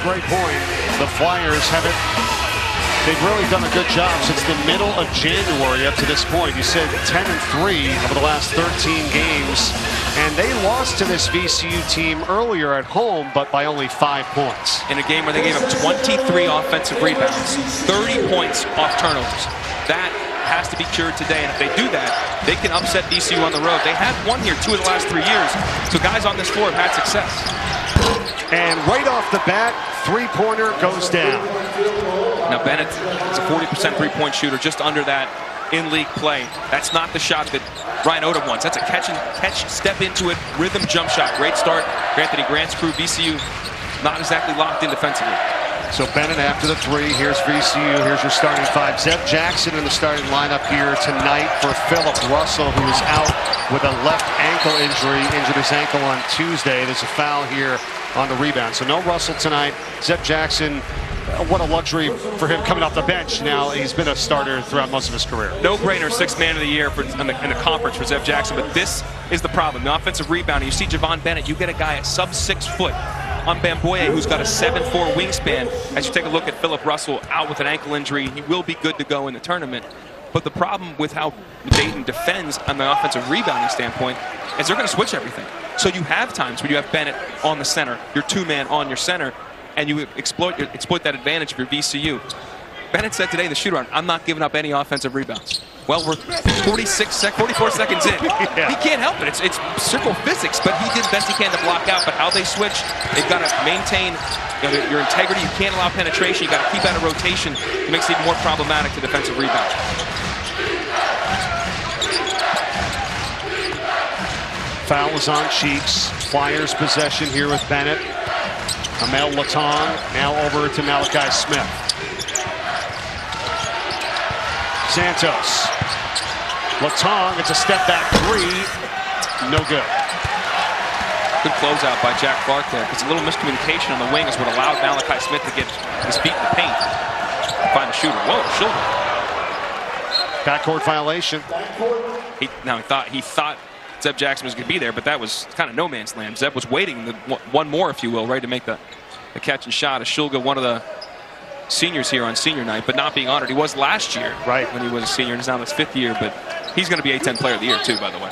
great point. The Flyers they've really done a good job since the middle of January up to this point. You said 10-3 over the last 13 games. And they lost to this VCU team earlier at home, but by only 5 points. In a game where they gave up 23 offensive rebounds, 30 points off turnovers. That has to be cured today, and if they do that, they can upset VCU on the road. They have won here 2 of the last 3 years, so guys on this floor have had success. And right off the bat, three-pointer goes down. Now Bennett is a 40% three-point shooter, just under that in league play. That's not the shot that Ryan Odom wants. That's a catch, step into it, rhythm jump shot. Great start. Anthony Grant's crew, VCU, not exactly locked in defensively. So Bennett after the three. Here's VCU. Here's your starting five. Zeb Jackson in the starting lineup here tonight for Philip Russell, who is out with a left ankle injury. Injured his ankle on Tuesday. There's a foul here on the rebound. So no Russell tonight. Zeb Jackson, what a luxury for him coming off the bench. Now he's been a starter throughout most of his career. No-brainer, 6th man of the year in the conference for Zeb Jackson. But this is the problem. The offensive rebounding. You see Javon Bennett. You get a guy at sub-6 foot on Bamboye, who's got a 7'4" wingspan. As you take a look at Philip Russell, out with an ankle injury, he will be good to go in the tournament. But the problem with how Dayton defends on the offensive rebounding standpoint is they're going to switch everything. So you have times when you have Bennett on the center, your 2-man on your center, and you exploit that advantage of your VCU. Bennett said today, the shooter, I'm not giving up any offensive rebounds. Well, we're 44 seconds in. Yeah. He can't help it. It's simple physics, but he did the best he can to block out. But how they switch, they've got to maintain your integrity. You can't allow penetration. You've got to keep out of rotation. It makes it even more problematic to defensive rebound. Foul is on Cheeks. Flyers possession here with Bennett. Amel Latong now over to Malachi Smith. Santos. Latong, it's a step back three. No good. Good closeout by Jack Clark there. It's a little miscommunication on the wing is what allowed Malachi Smith to get his feet in the paint. Find the shooter. Whoa, shoulder. Backcourt violation. He thought Zeb Jackson was going to be there, but that was kind of no man's land. Zeb was waiting, one more, if you will, ready to make the catch and shot. Ashulga, one of the seniors here on senior night, but not being honored. He was last year, right, when he was a senior, and he's now his 5th year, but he's going to be A-10 player of the year, too, by the way.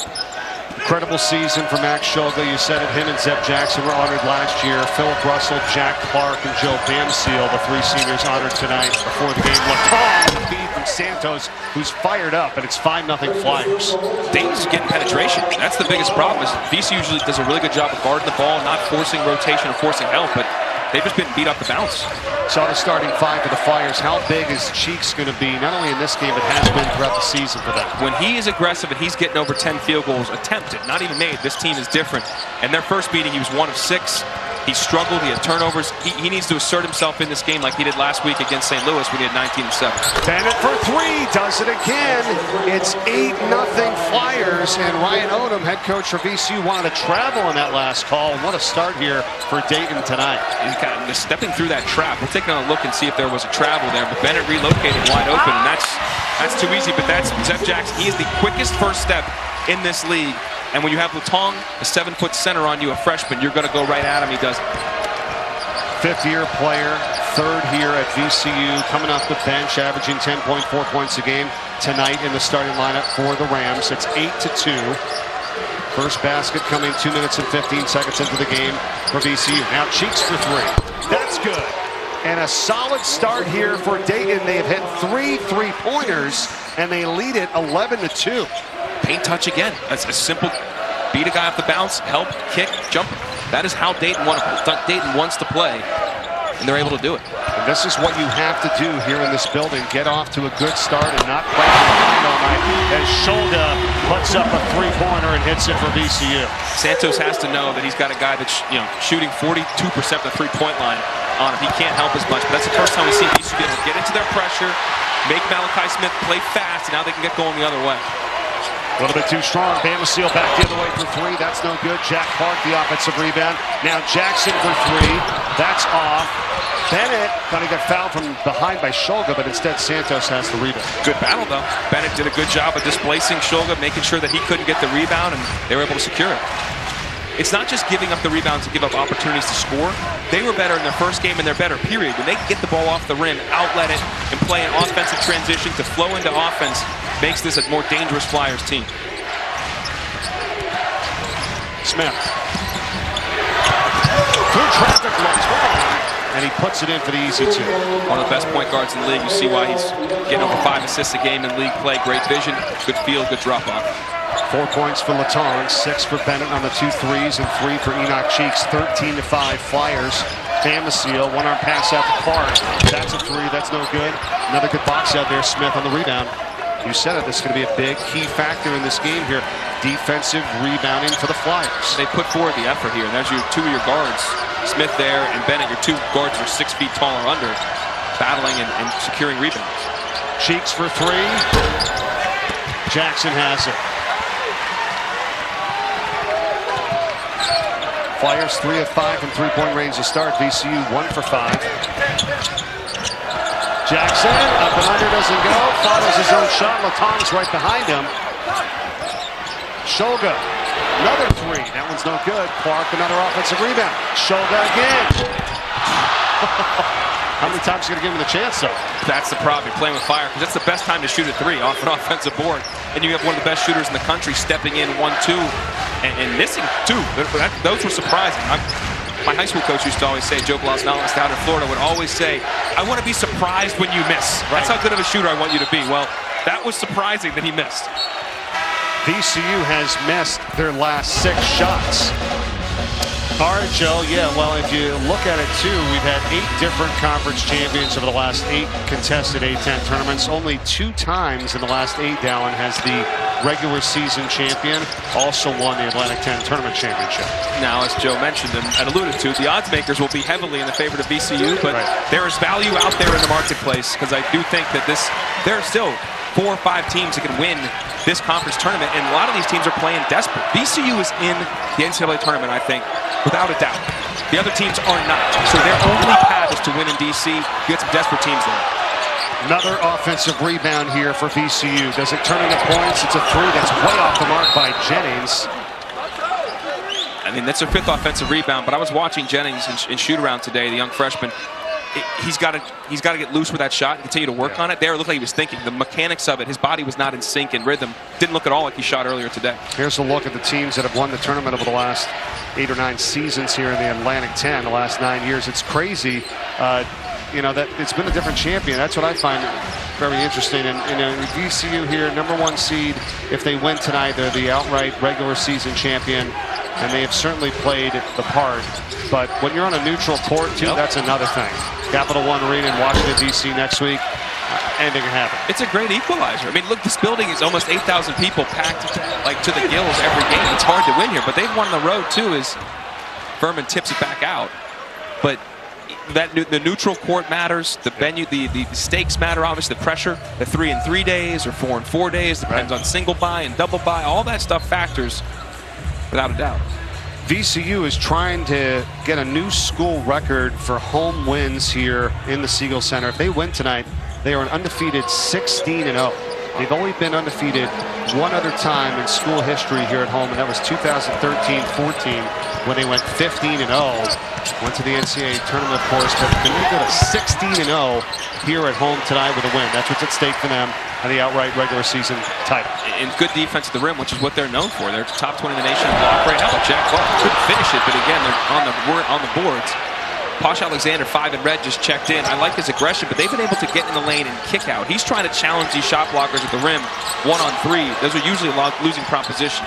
Incredible season for Max Shulga. You said it, him and Zeb Jackson were honored last year. Philip Russell, Jack Clark, and Joe Bamisile, the 3 seniors honored tonight before the game. Latong, feed from Santos, who's fired up, and it's 5-0 Flyers. Dayton's getting penetration. That's the biggest problem. Is VCU usually does a really good job of guarding the ball, not forcing rotation or forcing help, but they've just been beat up the bounce. Saw the starting five for the Flyers. How big is Cheeks going to be, not only in this game, but has been throughout the season for them? When he is aggressive and he's getting over 10 field goals attempted, not even made, this team is different. And their first meeting, he was 1 of 6. He struggled, he had turnovers. He needs to assert himself in this game like he did last week against St. Louis when he had 19-7. Bennett for 3, does it again. It's 8-0 Flyers, and Ryan Odom, head coach for VCU, wanted to travel in that last call. And what a start here for Dayton tonight. He's kind of stepping through that trap. We'll take a look and see if there was a travel there, but Bennett relocated wide open, and that's too easy. But that's Zeb Jackson. He is the quickest first step in this league. And when you have Latong, a 7-foot center on you, a freshman, you're going to go right at him. He does. 5th-year player, 3rd here at VCU, coming off the bench, averaging 10.4 points a game tonight in the starting lineup for the Rams. It's 8-2. First basket coming 2 minutes and 15 seconds into the game for VCU. Now Cheeks for 3. That's good. And a solid start here for Dayton. They have hit 3 3-pointers, and they lead it 11-2. Paint touch again. That's a simple beat a guy off the bounce, help, kick, jump. That is how Dayton wants to play, and they're able to do it. And this is what you have to do here in this building. Get off to a good start and not play behind all night. As Shulga puts up a 3-pointer and hits it for VCU. Santos has to know that he's got a guy that's shooting 42% from the 3-point line on him. He can't help as much, but that's the first time we see VCU be able to get into their pressure, make Malachi Smith play fast, and now they can get going the other way. A little bit too strong. Bamisile back the other way for 3. That's no good. Jack Clark, the offensive rebound. Now Jackson for 3. That's off. Bennett going to get fouled from behind by Shulga, but instead Santos has the rebound. Good battle, though. Bennett did a good job of displacing Shulga, making sure that he couldn't get the rebound, and they were able to secure it. it's not just giving up the rebounds to give up opportunities to score. They were better in their first game, and they're better, period. When they can get the ball off the rim, outlet it, and play an offensive transition to flow into offense, makes this a more dangerous Flyers team. Smith. Through traffic lights. And he puts it in for the easy two. One of the best point guards in the league. You see why he's getting over 5 assists a game in league play. Great vision, good feel, good drop-off. 4 points for Letang, 6 for Bennett on the 2 threes, and 3 for Enoch Cheeks. 13-5 Flyers. Bamisile, one-arm pass out to Clark. That's a 3. That's no good. Another good box out there. Smith on the rebound. You said it. This is going to be a big key factor in this game here. Defensive rebounding for the Flyers. They put forward the effort here, and there's your 2 of your guards. Smith there and Bennett, your 2 guards are 6 feet tall or under, battling and securing rebounds. Cheeks for 3. Jackson has it. Flyers 3 of 5 from three-point range to start. VCU 1 for 5. Jackson up and under, doesn't go. Follows his own shot. Letang's right behind him. Shoga, another 3. That one's no good. Clark, another offensive rebound. Shoga again. How many times are you going to give him the chance, though? That's the problem. You're playing with fire, because that's the best time to shoot a 3 off an offensive board. And you have one of the best shooters in the country stepping in 1-2 and missing 2. Those were surprising. My high school coach used to always say, Joe Bamisile down in Florida would always say, I want to be surprised when you miss. Right. That's how good of a shooter I want you to be. Well, that was surprising that he missed. VCU has missed their last 6 shots. All right, Joe. Yeah, well, if you look at it, too, we've had 8 different conference champions over the last 8 contested A-10 tournaments. Only 2 times in the last 8, Dallin, has the regular season champion also won the Atlantic 10 Tournament Championship. Now, as Joe mentioned and alluded to, the odds makers will be heavily in the favor of VCU, but there is value out there in the marketplace, because I do think that there are still 4 or 5 teams that can win this conference tournament, and a lot of these teams are playing desperate. VCU is in the NCAA tournament, I think, without a doubt. The other teams are not. So their only path is to win in DC. You get some desperate teams there. Another offensive rebound here for VCU. Does it turn into points? It's a 3 that's way off the mark by Jennings. I mean, that's their 5th offensive rebound, but I was watching Jennings in shoot-around today, the young freshman. He's got to get loose with that shot and continue to work on it. There, it looked like he was thinking. The mechanics of it, his body was not in sync and rhythm. Didn't look at all like he shot earlier today. Here's a look at the teams that have won the tournament over the last 8 or 9 seasons here in the Atlantic 10, the last 9 years. It's crazy, you know, that it's been a different champion. That's what I find very interesting. And VCU here, #1 seed. If they win tonight, they're the outright regular season champion. And they have certainly played the part. But when you're on a neutral court, too, that's another thing. Capital One Arena in Washington, D.C. next week. Anything can happen. It's a great equalizer. I mean, look, this building is almost 8,000 people packed like to the gills every game. It's hard to win here, but they've won on the road, too, as Furman tips it back out. But the neutral court matters. The venue, the stakes matter, obviously. The pressure, the 3 and 3 days or 4 and 4 days. Depends on single bye and double bye. All that stuff factors. Without a doubt. VCU is trying to get a new school record for home wins here in the Siegel Center. If they win tonight, they are an undefeated 16-0. They've only been undefeated one other time in school history here at home, and that was 2013-14 when they went 15-0. Went to the NCAA tournament, of course, but they go to 16-0 here at home tonight with a win. That's what's at stake for them and the outright regular season title. And good defense at the rim, which is what they're known for. They're top 20 in the nation in block right now. But Jack Clark couldn't finish it, but again, they're on the boards. Posh Alexander, 5 in red, just checked in. I like his aggression, but they've been able to get in the lane and kick out. He's trying to challenge these shot blockers at the rim 1-on-3. Those are usually a losing proposition.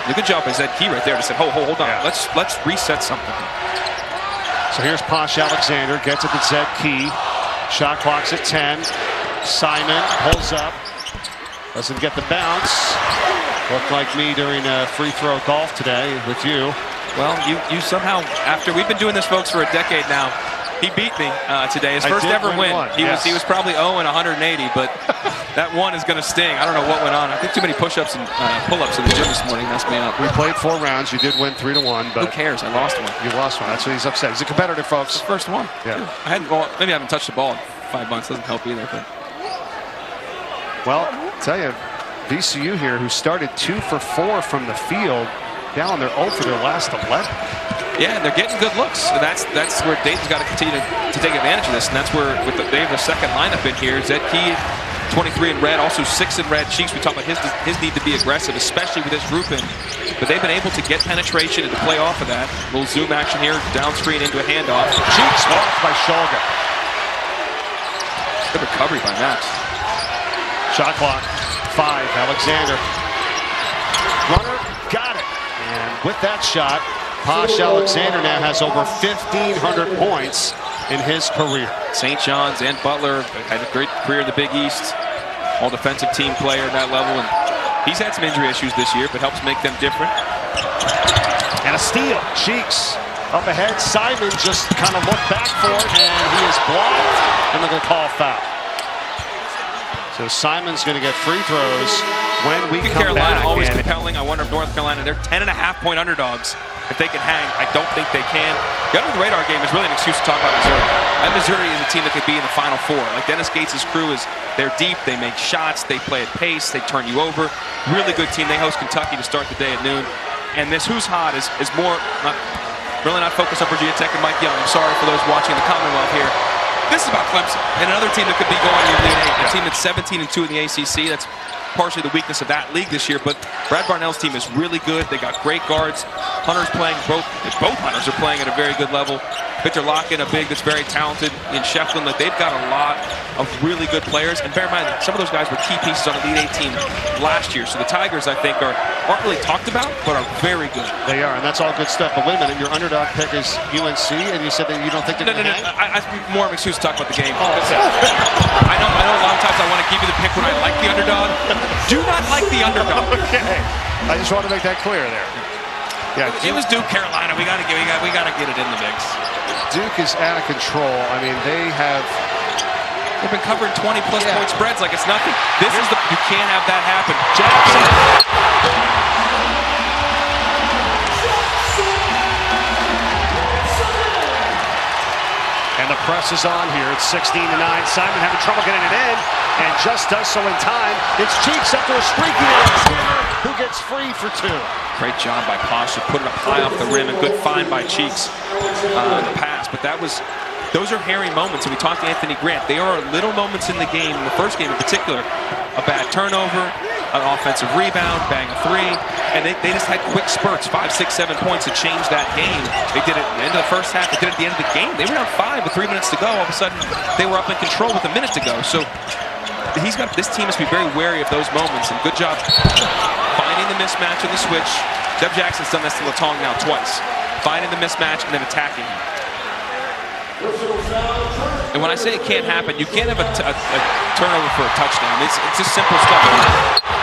A good job by Zed Key right there to say, hold on, let's reset something. So here's Posh Alexander, gets it to Zed Key. Shot clock's at 10. Simon pulls up, doesn't get the bounce. Looked like me during a free throw golf today with you. Well, you somehow, after we've been doing this, folks, for a decade now, he beat me today. His first ever win. He was probably 0 and 180, but that one is going to sting. I don't know what went on. I think too many push-ups and pull-ups in the gym this morning messed me up. We played 4 rounds. You did win 3-1, but who cares? I lost one. You lost one. That's why he's upset. He's a competitor, folks. It's the first one. Yeah. Maybe I haven't touched the ball in 5 months. Doesn't help either. But well, I'll tell you, VCU here, who started 2 for 4 from the field, down. They're 0 for their last 11. Yeah, and they're getting good looks. So that's where Dayton's got to continue to take advantage of this, and that's where they have a second lineup in here. Zed Key, 23 in red, also 6 in red. Cheeks, we talked about his need to be aggressive, especially with this group in. But they've been able to get penetration and to play off of that. A little zoom action here, down screen into a handoff. Cheeks blocked by Shulga. Good recovery by Max. Shot clock, 5. Alexander. Runner, got it. And with that shot, Posh Alexander now has over 1,500 points in his career. St. John's and Butler had a great career in the Big East. All defensive team player at that level. And he's had some injury issues this year, but helps make them different. And a steal. Cheeks up ahead. Simon just kind of looked back for it, and he is blocked. And they're going to call a foul. So Simon's going to get free throws when we come Carolina back. Always compelling. I wonder if North Carolina, they're 10.5-point underdogs. If they can hang, I don't think they can. The under-the-radar game is really an excuse to talk about Missouri. And Missouri is a team that could be in the Final Four. Like Dennis Gates' crew they're deep, they make shots, they play at pace, they turn you over. Really good team. They host Kentucky to start the day at noon. And this Who's Hot is more, really not focused on Virginia Tech and Mike Young. I'm sorry for those watching the Commonwealth here. This is about Clemson and another team that could be going to the Elite Eight. A team that's 17-2 in the ACC. That's partially the weakness of that league this year, but Brad Barnell's team is really good. They got great guards. Hunter's playing, both Hunters are playing at a very good level. Victor Locken, a big that's very talented in Shefflin. Like they've got a lot of really good players. And bear in mind, some of those guys were key pieces on the Elite Eight team last year. So the Tigers, I think, aren't really talked about, but are very good. They are, and that's all good stuff. But wait a minute, your underdog pick is UNC, and you said that you don't think they're going to hang? I more of an excuse to talk about the game. Oh, okay. I know a lot of times I want to give you the pick when I like the underdog. Do not like the underdog. Okay. I just want to make that clear there. Yeah, it was Duke, Carolina. We got to get it in the mix. Duke is out of control. I mean, they've been covering 20-plus point spreads like it's nothing. You can't have that happen. Jackson. And the press is on here. It's 16-9. Simon having trouble getting it in, and just does so in time. It's Cheeks after a streaky Alexander, who gets free for 2. Great job by Posh to put it up high off the rim, and good find by Cheeks in the pass. But those are hairy moments, and we talked to Anthony Grant. They are little moments in the game, in the first game in particular. A bad turnover, an offensive rebound, bang a 3, and they just had quick spurts, 5, 6, 7 points to change that game. They did it at the end of the first half. They did it at the end of the game. They were down 5 with 3 minutes to go. All of a sudden, they were up in control with a minute to go. So this team must be very wary of those moments, and good job finding the mismatch in the switch. Deb Jackson's done this to Latong now twice. Finding the mismatch and then attacking. And when I say it can't happen, you can't have a turnover for a touchdown. It's just simple stuff.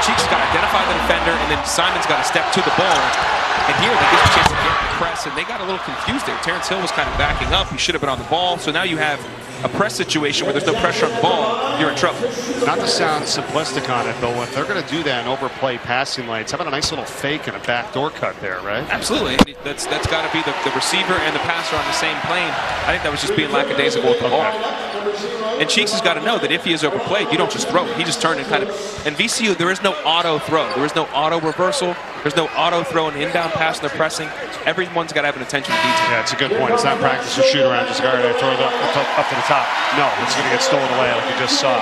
Cheeks got to identify the defender, and then Simon's got to step to the ball. And here they get a chance to get the press, and they got a little confused there. Terrence Hill was kind of backing up. He should have been on the ball. So now you have a press situation where there's no pressure on the ball. You're in trouble. Not to sound simplistic on it, though, if they're going to do that and overplay passing lanes, how about a nice little fake and a backdoor cut there, right? Absolutely. That's got to be the receiver and the passer on the same plane. I think that was just being lackadaisical with the ball. And Cheeks has got to know that if he is overplayed, you don't just throw it. He just turned and kind of. In VCU, there is no auto throw. There is no auto reversal. There's no auto throw and inbound pass and they're pressing. Everyone's got to have an attention to detail. Yeah, it's a good point. It's not practice or shoot around, just guard and throw it up to the top. No, it's going to get stolen away like you just saw.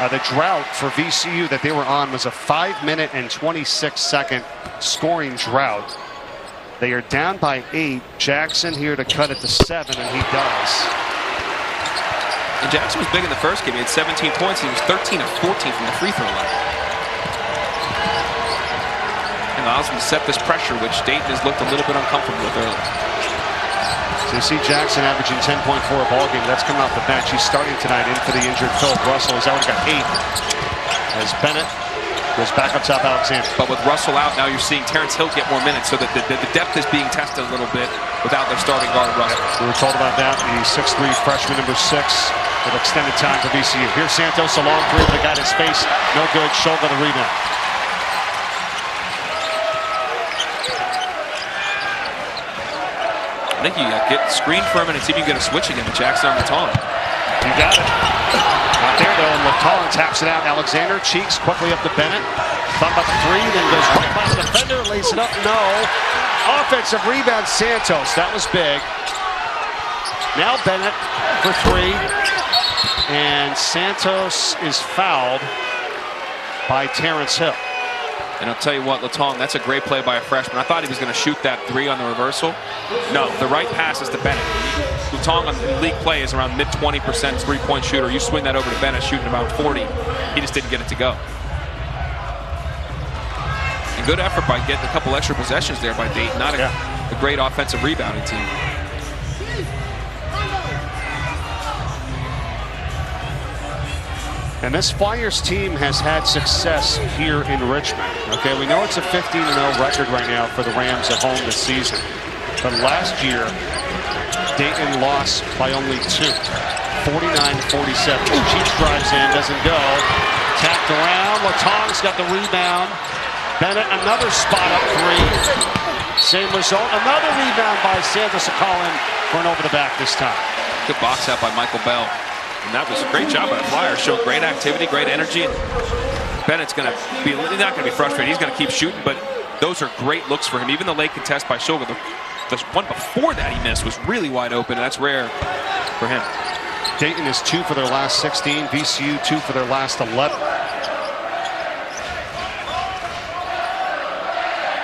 The drought for VCU that they were on was a 5-minute and 26-second scoring drought. They are down by 8. Jackson here to cut it to 7, and he does. And Jackson was big in the first game. He had 17 points. He was 13 of 14 from the free throw line. And allows him to set this pressure, which Dayton has looked a little bit uncomfortable with early. So you see Jackson averaging 10.4 a ball game. That's coming off the bench. He's starting tonight in for the injured Philip Russell. He's already got 8. As Bennett goes back up top, Alexander. But with Russell out, now you're seeing Terrence Hill get more minutes, so that the depth is being tested a little bit without their starting guard, Russell. We were told about that. The 6'3 freshman, number 6, with extended time for VCU. Here's Santos, a long 3, but the guy in space. No good. Shulga the rebound. I think you get screened for him and see if you can get a switch again with Jackson on Latong. You got it. Not there though, and Latong taps it out. Alexander cheeks quickly up to Bennett. Thought about the three, then goes right by the defender, lays it up. No. Offensive rebound, Santos. That was big. Now Bennett for three. And Santos is fouled by Terrence Hill. And I'll tell you what, Latong, that's a great play by a freshman. I thought he was going to shoot that three on the reversal. No, the right pass is to Bennett. Latong on league play is around mid-20% three-point shooter. You swing that over to Bennett, shooting about 40. He just didn't get it to go. And good effort by getting a couple extra possessions there by Dayton. Not a great offensive rebounding team. And this Flyers team has had success here in Richmond. Okay, we know it's a 15-0 record right now for the Rams at home this season. But last year, Dayton lost by only 2, 49-47. Cheeks drives in, doesn't go. Tapped around, Latong's got the rebound. Bennett, another spot up three. Same result, another rebound by Santos Akalin for an over the back this time. Good box out by Michael Bell. And that was a great job by the Flyers. Showed great activity, great energy. And Bennett's going to be not going to be frustrated. He's going to keep shooting, but those are great looks for him. Even the late contest by Siegel, the one before that he missed was really wide open. And that's rare for him. Dayton is 2 for their last 16. VCU 2 for their last 11.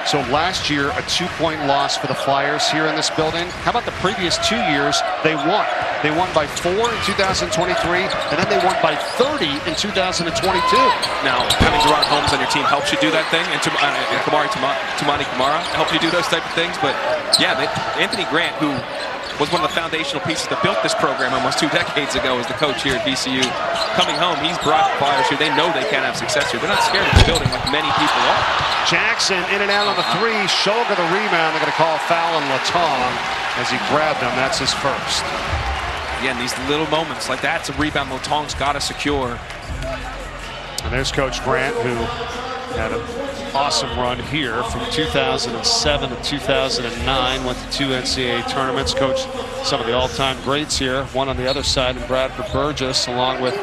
So last year, a 2-point loss for the Flyers here in this building. How about the previous 2 years? They won. They won by 4 in 2023, and then they won by 30 in 2022. Now, having Gerard Holmes on your team helps you do that thing, and Tumani Kamara helps you do those type of things. But yeah, Anthony Grant, who was one of the foundational pieces that built this program almost 2 decades ago as the coach here at VCU, coming home, he's brought the Flyers here. They know they can't have success here. They're not scared of the building like many people are. Jackson in and out on the three. Shoga the rebound. They're going to call a foul on Latong as he grabbed him. That's his first. Again, these little moments like that's a rebound Latong's got to secure. And there's Coach Grant, who had an awesome run here from 2007 to 2009. Went to 2 NCAA tournaments. Coached some of the all-time greats here. One on the other side in Bradford Burgess, along with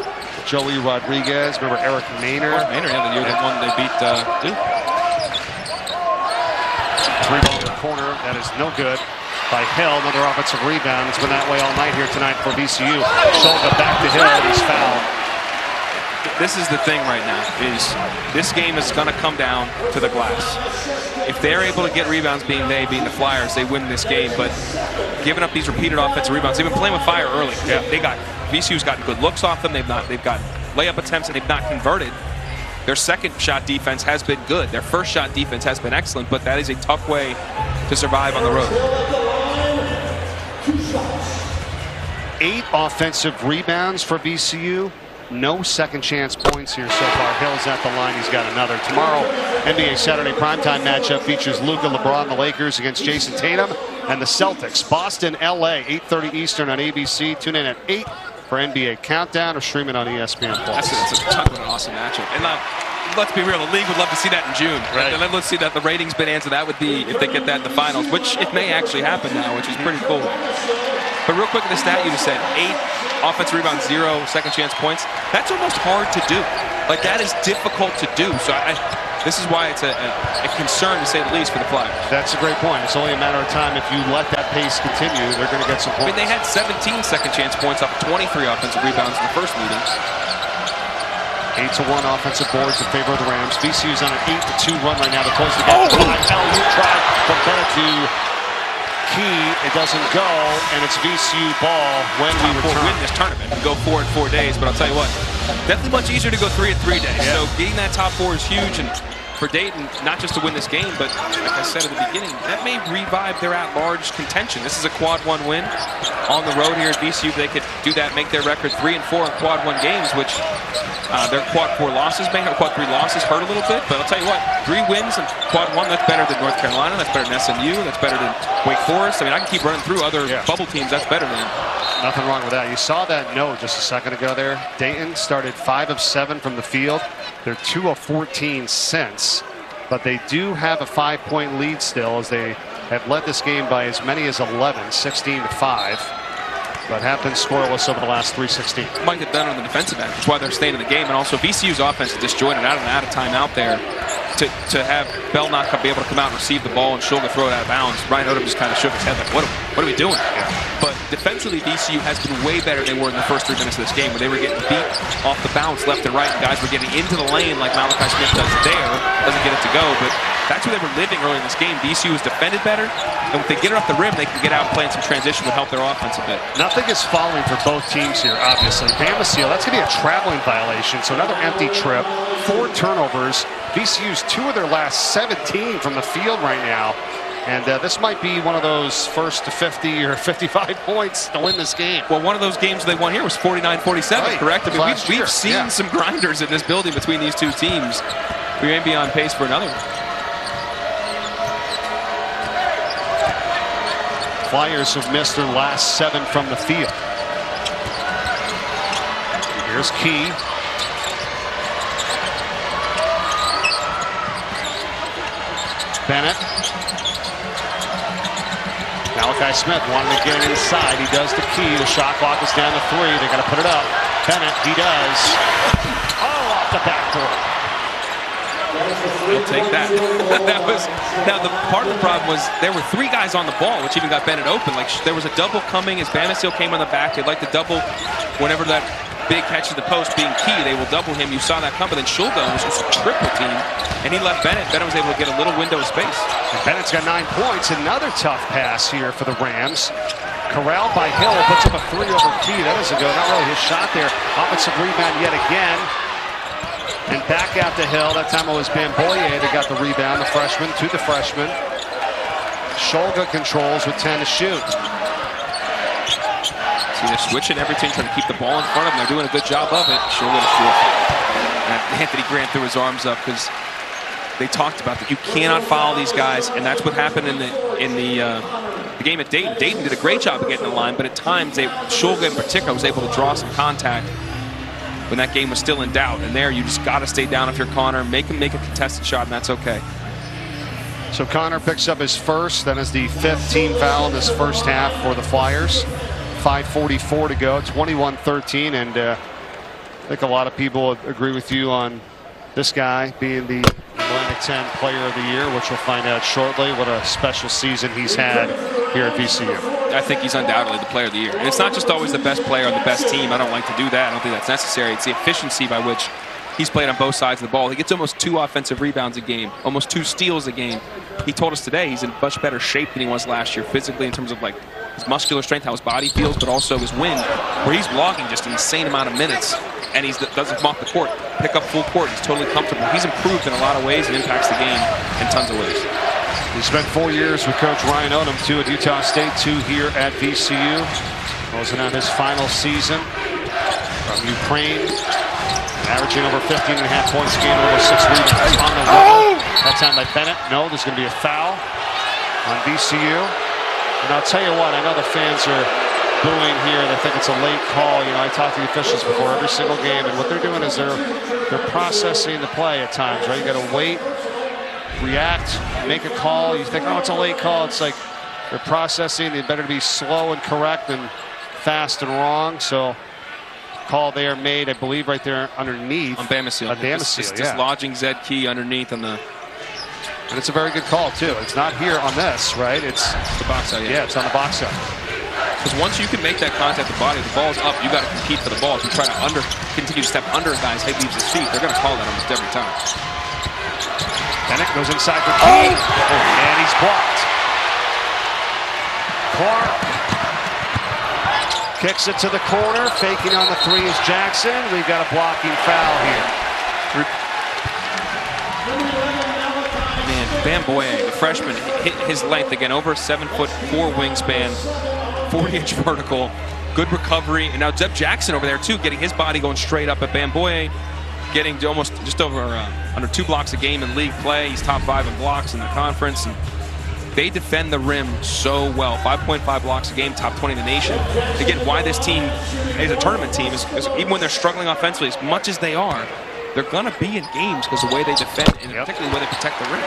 Joey Rodriguez. Remember Eric Maynard? Maynard had the year that one they beat Duke. Three-ball in the corner. That is no good. By Hill, another offensive rebound. It's been that way all night here tonight for VCU. Shoulder back to Hill, and he's fouled. This is the thing right now, is this game is going to come down to the glass. If they're able to get rebounds being the Flyers, they win this game. But giving up these repeated offensive rebounds, they've been playing with fire early. Yeah. VCU's gotten good looks off them. They've got layup attempts, and they've not converted. Their second shot defense has been good. Their first shot defense has been excellent, but that is a tough way to survive on the road. 8 offensive rebounds for VCU. No second chance points here so far. Hill's at the line. He's got another. Tomorrow, NBA Saturday primetime matchup features Luka, LeBron, the Lakers against Jason Tatum and the Celtics. Boston, LA, 8:30 Eastern on ABC. Tune in at 8 for NBA Countdown or stream it on ESPN+. That's an awesome matchup. And let's be real, the league would love to see that in June. Right. And then let's see that the ratings bonanza that would be if they get that in the finals, which it may actually happen now, which is pretty cool. But real quick, the stat you just said, 8 offensive rebounds, 0 second chance points. That's almost hard to do. Like, that is difficult to do. So this is why it's a concern, to say the least, for the Flyers. That's a great point. It's only a matter of time. If you let that pace continue, they're going to get some points. I mean, they had 17 second chance points off of 23 offensive rebounds in the first meeting. 8-1 offensive boards in favor of the Rams. VCU's on an 8-2 run right now to close the gap. LU try from Bennett to Key. It doesn't go, and it's VCU ball when we return. Win this tournament and go 4 in 4 days. But I'll tell you what, definitely much easier to go 3 in 3 days. Yeah. So getting that top 4 is huge, and for Dayton, not just to win this game, but like I said at the beginning, that may revive their at-large contention. This is a quad 1 win on the road here at VCU. They could do that, make their record 3 in 4 in quad 1 games, which their quad 4 losses, quad 3 losses hurt a little bit. But I'll tell you what, 3 wins in quad 1, that's better than North Carolina, that's better than SMU, that's better than Wake Forest. I mean, I can keep running through other bubble teams. That's better than. Nothing wrong with that. You saw that note just a second ago there. Dayton started 5 of 7 from the field. They're 2 of 14 since, but they do have a 5-point lead still as they have led this game by as many as 11, 16-5. But have been scoreless over the last 3:16. Might get better on the defensive end. That's why they're staying in the game. And also VCU's offense is disjointed out of time out there. To have Bell not be able to come out and receive the ball and Shulga throw it out of bounds. Ryan Odom just kind of shook his head like, what are we doing? Yeah. But defensively, VCU has been way better than they were in the first 3 minutes of this game, where they were getting beat off the bounce left and right. And guys were getting into the lane like Malachi Smith does there. Doesn't get it to go, but that's where they were living early in this game. VCU has defended better, and if they get it off the rim, they can get out and play in some transition to help their offense a bit. Nothing is falling for both teams here, obviously. Bamisile, that's going to be a traveling violation, so another empty trip, 4 turnovers. VCU's 2 of their last 17 from the field right now. And this might be one of those first to 50 or 55 points to win this game. Well, one of those games they won here was 49-47, right, correct? I mean, we've seen some grinders in this building between these 2 teams. We may be on pace for another one. Flyers have missed their last 7 from the field. Here's Key. Bennett. Malachi Smith wanted to get inside. He does the Key. The shot clock is down to 3. They're going to put it up. Bennett, he does. Oh, off the backboard. We'll take that. Now the part of the problem was there were 3 guys on the ball, which even got Bennett open. Like there was a double coming as Bamisile came on the back. They'd like to double whenever that big catch to the post being Key. They will double him. You saw that come, but then Shulga was just a triple team, and he left Bennett. Bennett was able to get a little window of space. And Bennett's got 9 points. Another tough pass here for the Rams. Corralled by Hill, puts up a 3 over Key. That doesn't go. Not really his shot there. Offensive rebound yet again. And back out to Hill. That time it was Bamboye that got the rebound. The freshman to the freshman. Shulga controls with 10 to shoot. See, they're switching everything, trying to keep the ball in front of them. They're doing a good job of it. Shulga to shoot. Anthony Grant threw his arms up because they talked about that. You cannot foul these guys, and that's what happened in the game at Dayton. Dayton did a great job of getting the line, but at times Shulga in particular was able to draw some contact when that game was still in doubt. And there, you just got to stay down if you're Connor, make him make a contested shot, and that's okay. So Connor picks up his first, then is the 5th team foul in this first half for the Flyers. 5:44 to go, 21-13, and I think a lot of people agree with you on this guy being the Atlantic 10 Player of the Year, which we'll find out shortly. What a special season he's had here at VCU. I think he's undoubtedly the Player of the Year. And it's not just always the best player on the best team. I don't like to do that. I don't think that's necessary. It's the efficiency by which he's played on both sides of the ball. He gets almost 2 offensive rebounds a game, almost 2 steals a game. He told us today he's in much better shape than he was last year physically in terms of like his muscular strength, how his body feels, but also his wind, where he's logging just an insane amount of minutes, and he doesn't come off the court, pick up full court. He's totally comfortable. He's improved in a lot of ways and impacts the game in tons of ways. He spent 4 years with Coach Ryan Odom, 2 at Utah State, 2 here at VCU. Closing out his final season from Ukraine, averaging over 15.5 points a game, over 6 rebounds on the wall. That time by Bennett. No, there's going to be a foul on VCU. And I'll tell you what, I know the fans are booing here. They think it's a late call. You know, I talk to the officials before every single game, and what they're doing is they're processing the play at times, right? You got to wait, react, make a call. You think, oh, it's a late call. It's like they're processing. They better be slow and correct than fast and wrong. So call there made, I believe, right there underneath. On Bamisile. It's dislodging Zed Key underneath on the... And it's a very good call, too. It's not here on this, right? It's the box out, yeah, it's on the box out. Because once you can make that contact with the body, the ball's up, you got to compete for the ball. If you try to continue to step under a guy's head, leaves his feet, they're going to call that almost every time. Bennett goes inside for Key. And he's blocked. Clark kicks it to the corner. Faking on the 3 is Jackson. We've got a blocking foul here. Bamboye, the freshman, hit his length again, over a 7'4" wingspan, 40-inch vertical, good recovery, and now Zeb Jackson over there too, getting his body going straight up at Bamboye, getting almost just over under 2 blocks a game in league play. He's top 5 in blocks in the conference, and they defend the rim so well. 5.5 blocks a game, top 20 in the nation. Again, why this team is a tournament team is even when they're struggling offensively, as much as they are, they're going to be in games because of the way they defend and particularly the way they protect the rim.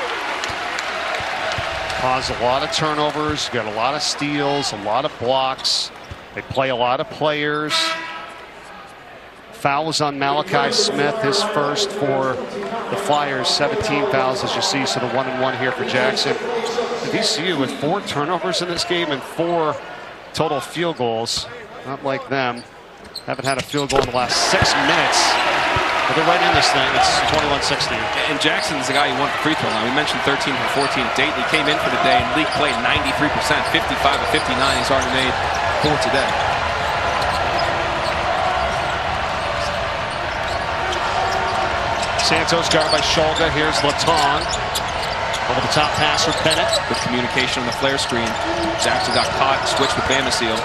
Cause a lot of turnovers, got a lot of steals, a lot of blocks. They play a lot of players. Fouls on Malachi Smith, his first for the Flyers. 17 fouls, as you see, so the 1-and-1 here for Jackson. VCU with 4 turnovers in this game and 4 total field goals. Not like them. Haven't had a field goal in the last 6 minutes. But they're right in this thing. It's 21-16. And Jackson's the guy who won the free throw line. We mentioned 13 for 14 at Dayton. He came in for the day and league played 93%, 55 of 59. He's already made 4 today. Santos guarded by Shulga. Here's Latong. Over the top pass with Bennett. Good communication on the flare screen. Jackson got caught, switched with Bamisile.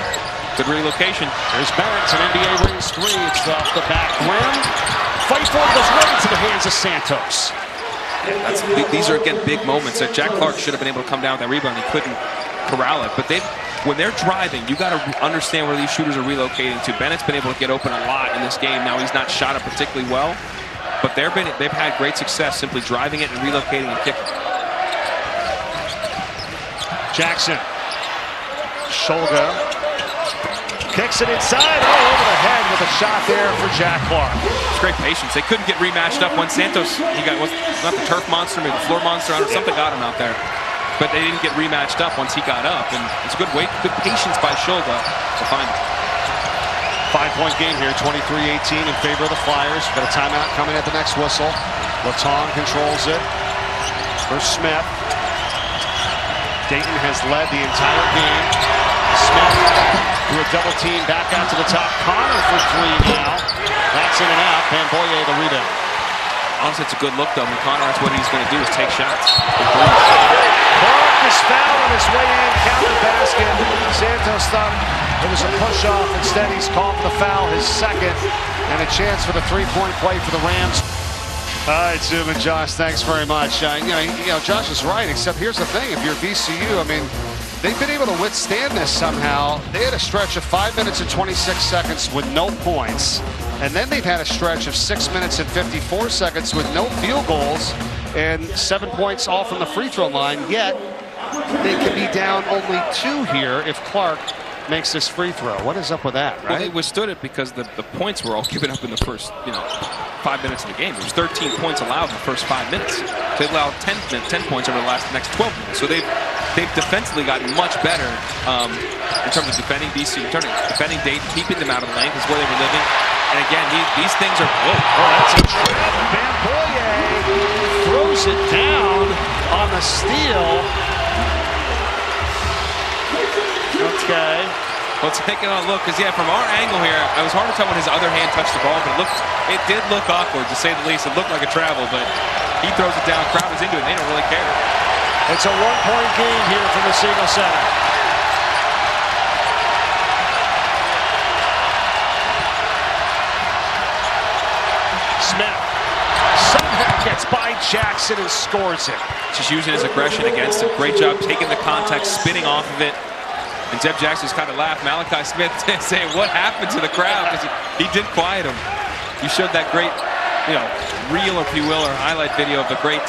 Good relocation. There's Bennett. It's an NBA rings 3. It's off the back rim. Fight for it, goes right into the hands of Santos. Yeah, these are, again, big moments. Jack Clark should have been able to come down with that rebound. He couldn't corral it. But when they're driving, you got to understand where these shooters are relocating to. Bennett's been able to get open a lot in this game. Now he's not shot it particularly well. But they've had great success simply driving it and relocating and kicking. Jackson. Shulga. Kicks it inside. Oh, over the head with a shot there for Jack Clark. It's great patience. They couldn't get rematched up when Santos, he got, not the turf monster, maybe the floor monster, something got him out there. But they didn't get rematched up once he got up. And it's a good patience by Shulga to find it. 5-point game here, 23-18 in favor of the Flyers. Got a timeout coming at the next whistle. Latong controls it for Smith. Dayton has led the entire game. Smith through a double team back out to the top. Connor for 3 now. That's in and out. Bamboye the rebound. Honestly, it's a good look though. Connor, that's what he's going to do is take shots. Clark is fouled on his way in. Counter basket. Santos thought it was a push-off. Instead, he's called for the foul, his second, and a chance for the 3-point play for the Rams. All right, Zoom and Josh, thanks very much. You know, Josh is right, except here's the thing. If you're VCU, I mean, they've been able to withstand this somehow. They had a stretch of 5 minutes and 26 seconds with no points, and then they've had a stretch of 6 minutes and 54 seconds with no field goals and 7 points all from the free throw line, yet they can be down only 2 here if Clark makes this free throw. What is up with that, right? Well, they withstood it because the points were all given up in the first, 5 minutes of the game. There was 13 points allowed in the first 5 minutes. They allowed 10 points over the next 12 minutes. So they've defensively gotten much better in terms of defending VCU, defending Dayton, keeping them out of the lane is where they were living. And again, these things are. Oh, that's a trap. Bamboye throws it down on the steal. Okay. Let's take it on a look, because from our angle here, it was hard to tell when his other hand touched the ball, but it did look awkward, to say the least. It looked like a travel, but he throws it down, crowd is into it, and they don't really care. It's a 1-point game here from the Siegel Center. Smith somehow gets by Jackson and scores it. Just using his aggression against him. Great job taking the contact, spinning off of it. And Zeb Jackson's kind of laughed. Malachi Smith saying, what happened to the crowd? Because he did quiet him. You showed that great, reel, if you will, or highlight video of the great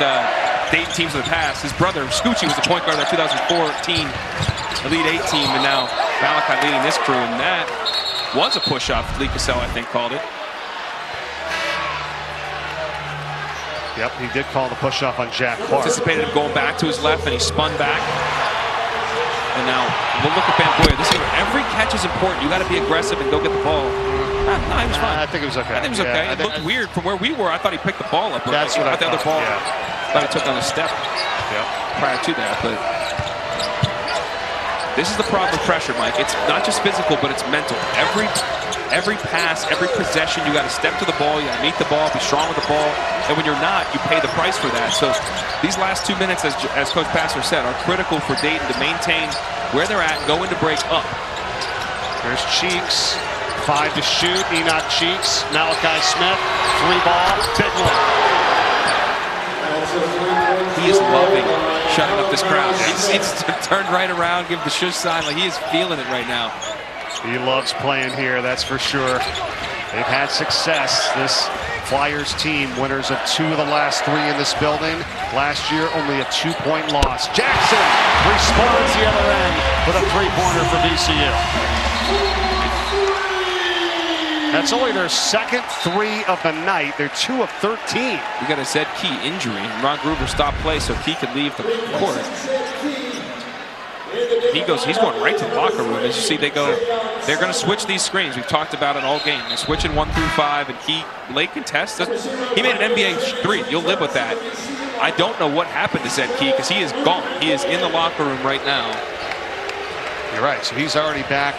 Dayton teams of the past. His brother, Scoochie, was the point guard of that 2014 Elite 8 team, and now Malachi leading this crew. And that was a push-off. Lee Cassell, I think, called it. Yep, he did call the push-off on Jack Clark. Anticipated him going back to his left, and he spun back. And now we'll look at Bamboye. Every catch is important. You got to be aggressive and go get the ball. No, he was fine. I think it was okay. I think it was okay. It looked weird from where we were. I thought he picked the ball up. That's what I thought. The other ball. Thought he took on a step prior to that. But this is the problem with pressure, Mike. It's not just physical, but it's mental. Every pass, every possession, you got to step to the ball. You got to meet the ball, be strong with the ball. And when you're not, you pay the price for that. So these last 2 minutes, as Coach Passer said, are critical for Dayton to maintain where they're at, go into break up. There's Cheeks, 5 to shoot. Enoch Cheeks, Malachi Smith, 3 ball, big one. He is loving shutting up this crowd. He's turned right around, give the shush sign, like he is feeling it right now. He loves playing here, that's for sure. They've had success. This Flyers team, winners of 2 of the last 3 in this building. Last year, only a 2-point loss. Jackson responds the other end with a 3-pointer for VCU. That's only their second 3 of the night. They're 2 of 13. We got a Zed Key injury. Ron Gruber stopped play so Key could leave the court. He's going right to the locker room. As you see, they're going to switch these screens. We've talked about it all game. They're switching 1 through 5, and Key late contest. He made an NBA 3. You'll live with that. I don't know what happened to Zed Key because he is gone. He is in the locker room right now. You're right. So he's already back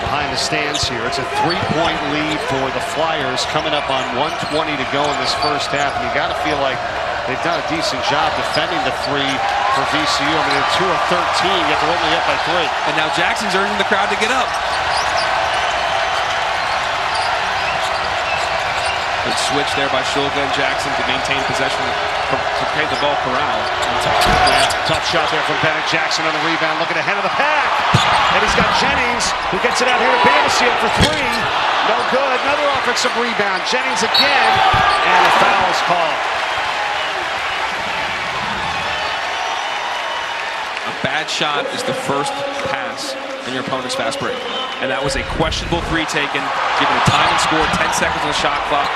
behind the stands here. It's a 3-point lead for the Flyers coming up on 1:20 to go in this first half. And you got to feel like they've done a decent job defending the 3 for VCU. I mean, they're 2 of 13, yet they're only up by 3. And now Jackson's urging the crowd to get up. Good switch there by Shulga and Jackson to maintain possession to pay the ball corral. Tough shot there from Bennett. Jackson on the rebound, looking ahead of the pack. And he's got Jennings, who gets it out here to Bamisile for 3. No good. Another offensive rebound. Jennings again, and a foul is called. A bad shot is the first pass in your opponent's fast break. And that was a questionable 3 taken, given the time and score, 10 seconds on the shot clock.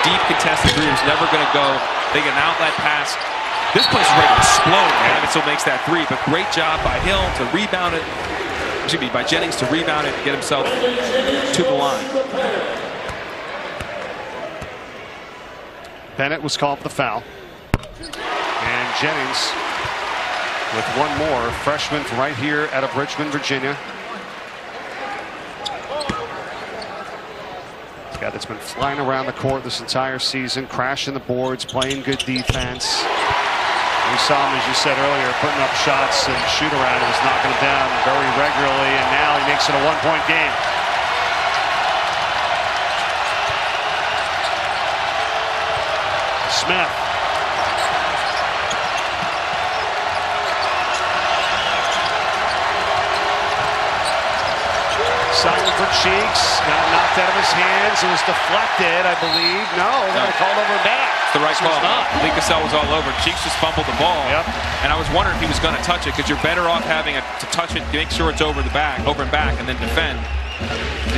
Deep contested 3 was never going to go. They get an outlet pass. This place is ready to explode. Bamisile makes that 3, but great job by Hill to rebound it. Excuse me, by Jennings to rebound it and get himself to the line. Bennett was called for the foul. And Jennings with one more, freshman from right here out of Richmond, Virginia. This guy that's been flying around the court this entire season, crashing the boards, playing good defense. We saw him, as you said earlier, putting up shots and shoot around and was knocking them down very regularly, and now he makes it a 1-point game. Smith. Simon for Cheeks, got knocked out of his hands. It was deflected, I believe. No, they called over back. It's the right call. Lee Cassell was all over. Cheeks just fumbled the ball. Yep. And I was wondering if he was going to touch it, because you're better off having to touch it, make sure it's over and back, and then defend.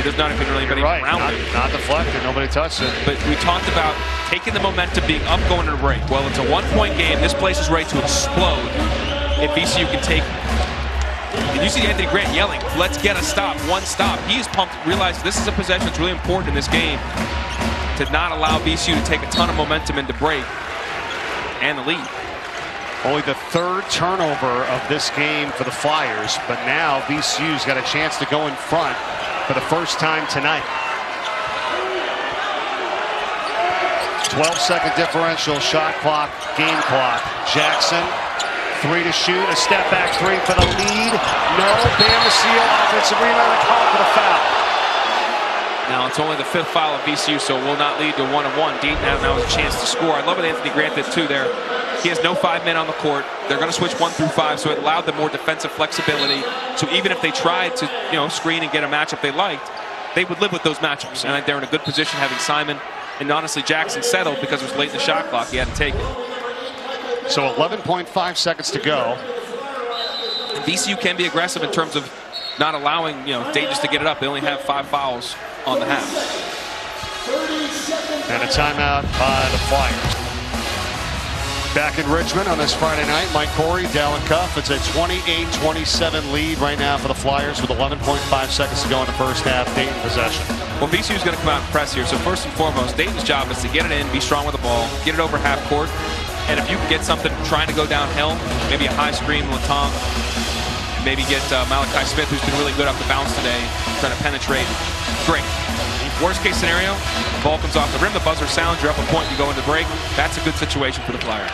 There's not even really anybody around it. Not deflected. Nobody touched it. But we talked about taking the momentum, being up going to the break. Well, it's a 1-point game. This place is ready to explode if VCU can take. And you see Anthony Grant yelling, "Let's get a stop, 1 stop." He's pumped, realized this is a possession that's really important in this game to not allow VCU to take a ton of momentum into break and the lead. Only the 3rd turnover of this game for the Flyers, but now VCU's got a chance to go in front for the first time tonight. 12-second differential, shot clock, game clock. Jackson, 3 to shoot, a step back 3 for the lead. No, Bamisile, offensive rebound, and call for the foul. Now it's only the 5th foul of VCU, so it will not lead to 1-on-1. Dayton now has a chance to score. I love what Anthony Grant did too there. He has no 5 men on the court. They're going to switch 1 through 5, so it allowed them more defensive flexibility. So even if they tried to, screen and get a matchup they liked, they would live with those matchups. And they're in a good position having Simon and honestly Jackson settled because it was late in the shot clock. He had to take it. So 11.5 seconds to go. And VCU can be aggressive in terms of not allowing, Dayton just to get it up. They only have 5 fouls on the half. And a timeout by the Flyers. Back in Richmond on this Friday night, Mike Corey, Dallin Cuff. It's a 28-27 lead right now for the Flyers with 11.5 seconds to go in the first half. Dayton possession. Well, VCU is going to come out and press here. So first and foremost, Dayton's job is to get it in, be strong with the ball, get it over half court. And if you can get something trying to go downhill, maybe a high screen, Latong, maybe get Malachi Smith, who's been really good off the bounce today, trying to penetrate. Great. Worst case scenario, the ball comes off the rim, the buzzer sounds, you're up a point, you go into break. That's a good situation for the Flyers.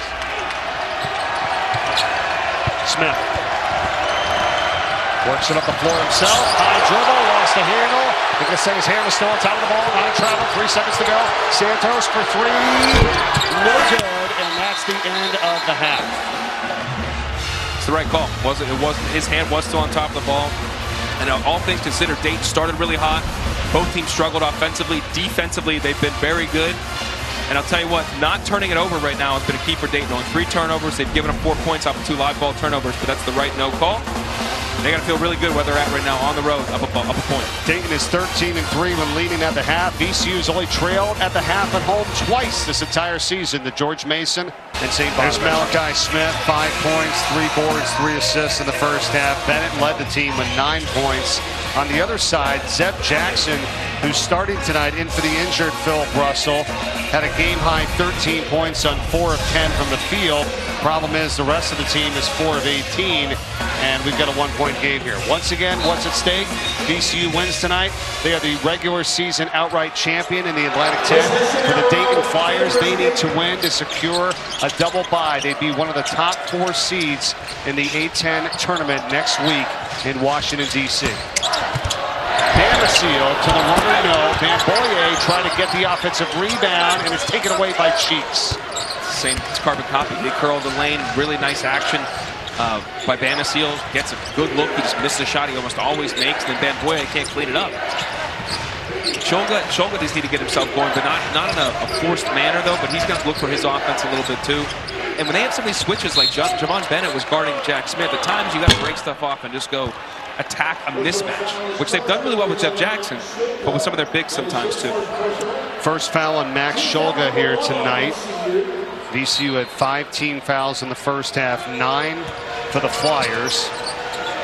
Smith works it up the floor himself. High dribble, lost the handle. They're going to say his hand was still on top of the ball. Not in travel, 3 seconds to go. Santos for 3. No good, and that's the end of the half. It's the right call. His hand was still on top of the ball. And all things considered, Dayton started really hot. Both teams struggled offensively. Defensively, they've been very good. And I'll tell you what, not turning it over right now has been a key for Dayton. On 3 turnovers, they've given up 4 points off of 2 live ball turnovers, but that's the right no call. They got to feel really good where they're at right now on the road, up a point. Dayton is 13-3 when leading at the half. VCU's only trailed at the half at home twice this entire season. The George Mason and St. There's Malachi Smith, 5 points, 3 boards, 3 assists in the first half. Bennett led the team with 9 points. On the other side, Zeb Jackson, who's starting tonight in for the injured Phil Russell, had a game-high 13 points on 4 of 10 from the field. Problem is the rest of the team is 4 of 18, and we've got a 1-point game here. Once again, what's at stake? VCU wins tonight. They are the regular season outright champion in the Atlantic 10. For the Dayton Flyers, they need to win to secure a double bye. They'd be one of the top 4 seeds in the A10 tournament next week in Washington, D.C. Bamisile to the runner, no. Bamboye trying to get the offensive rebound, and it's taken away by Cheeks. Same carbon copy. They curl the lane. Really nice action by Bamisile. Gets a good look. He just misses a shot he almost always makes. Then Bamboye can't clean it up. Shulga just need to get himself going, but not in a forced manner, though. But he's going to look for his offense a little bit, too. And when they have some of these switches, like Javon Bennett was guarding Jack Smith, at times you got to break stuff off and just go attack a mismatch, which they've done really well with Jeff Jackson, but with some of their bigs sometimes, too. First foul on Max Shulga here tonight. VCU had 5 team fouls in the first half, 9 for the Flyers.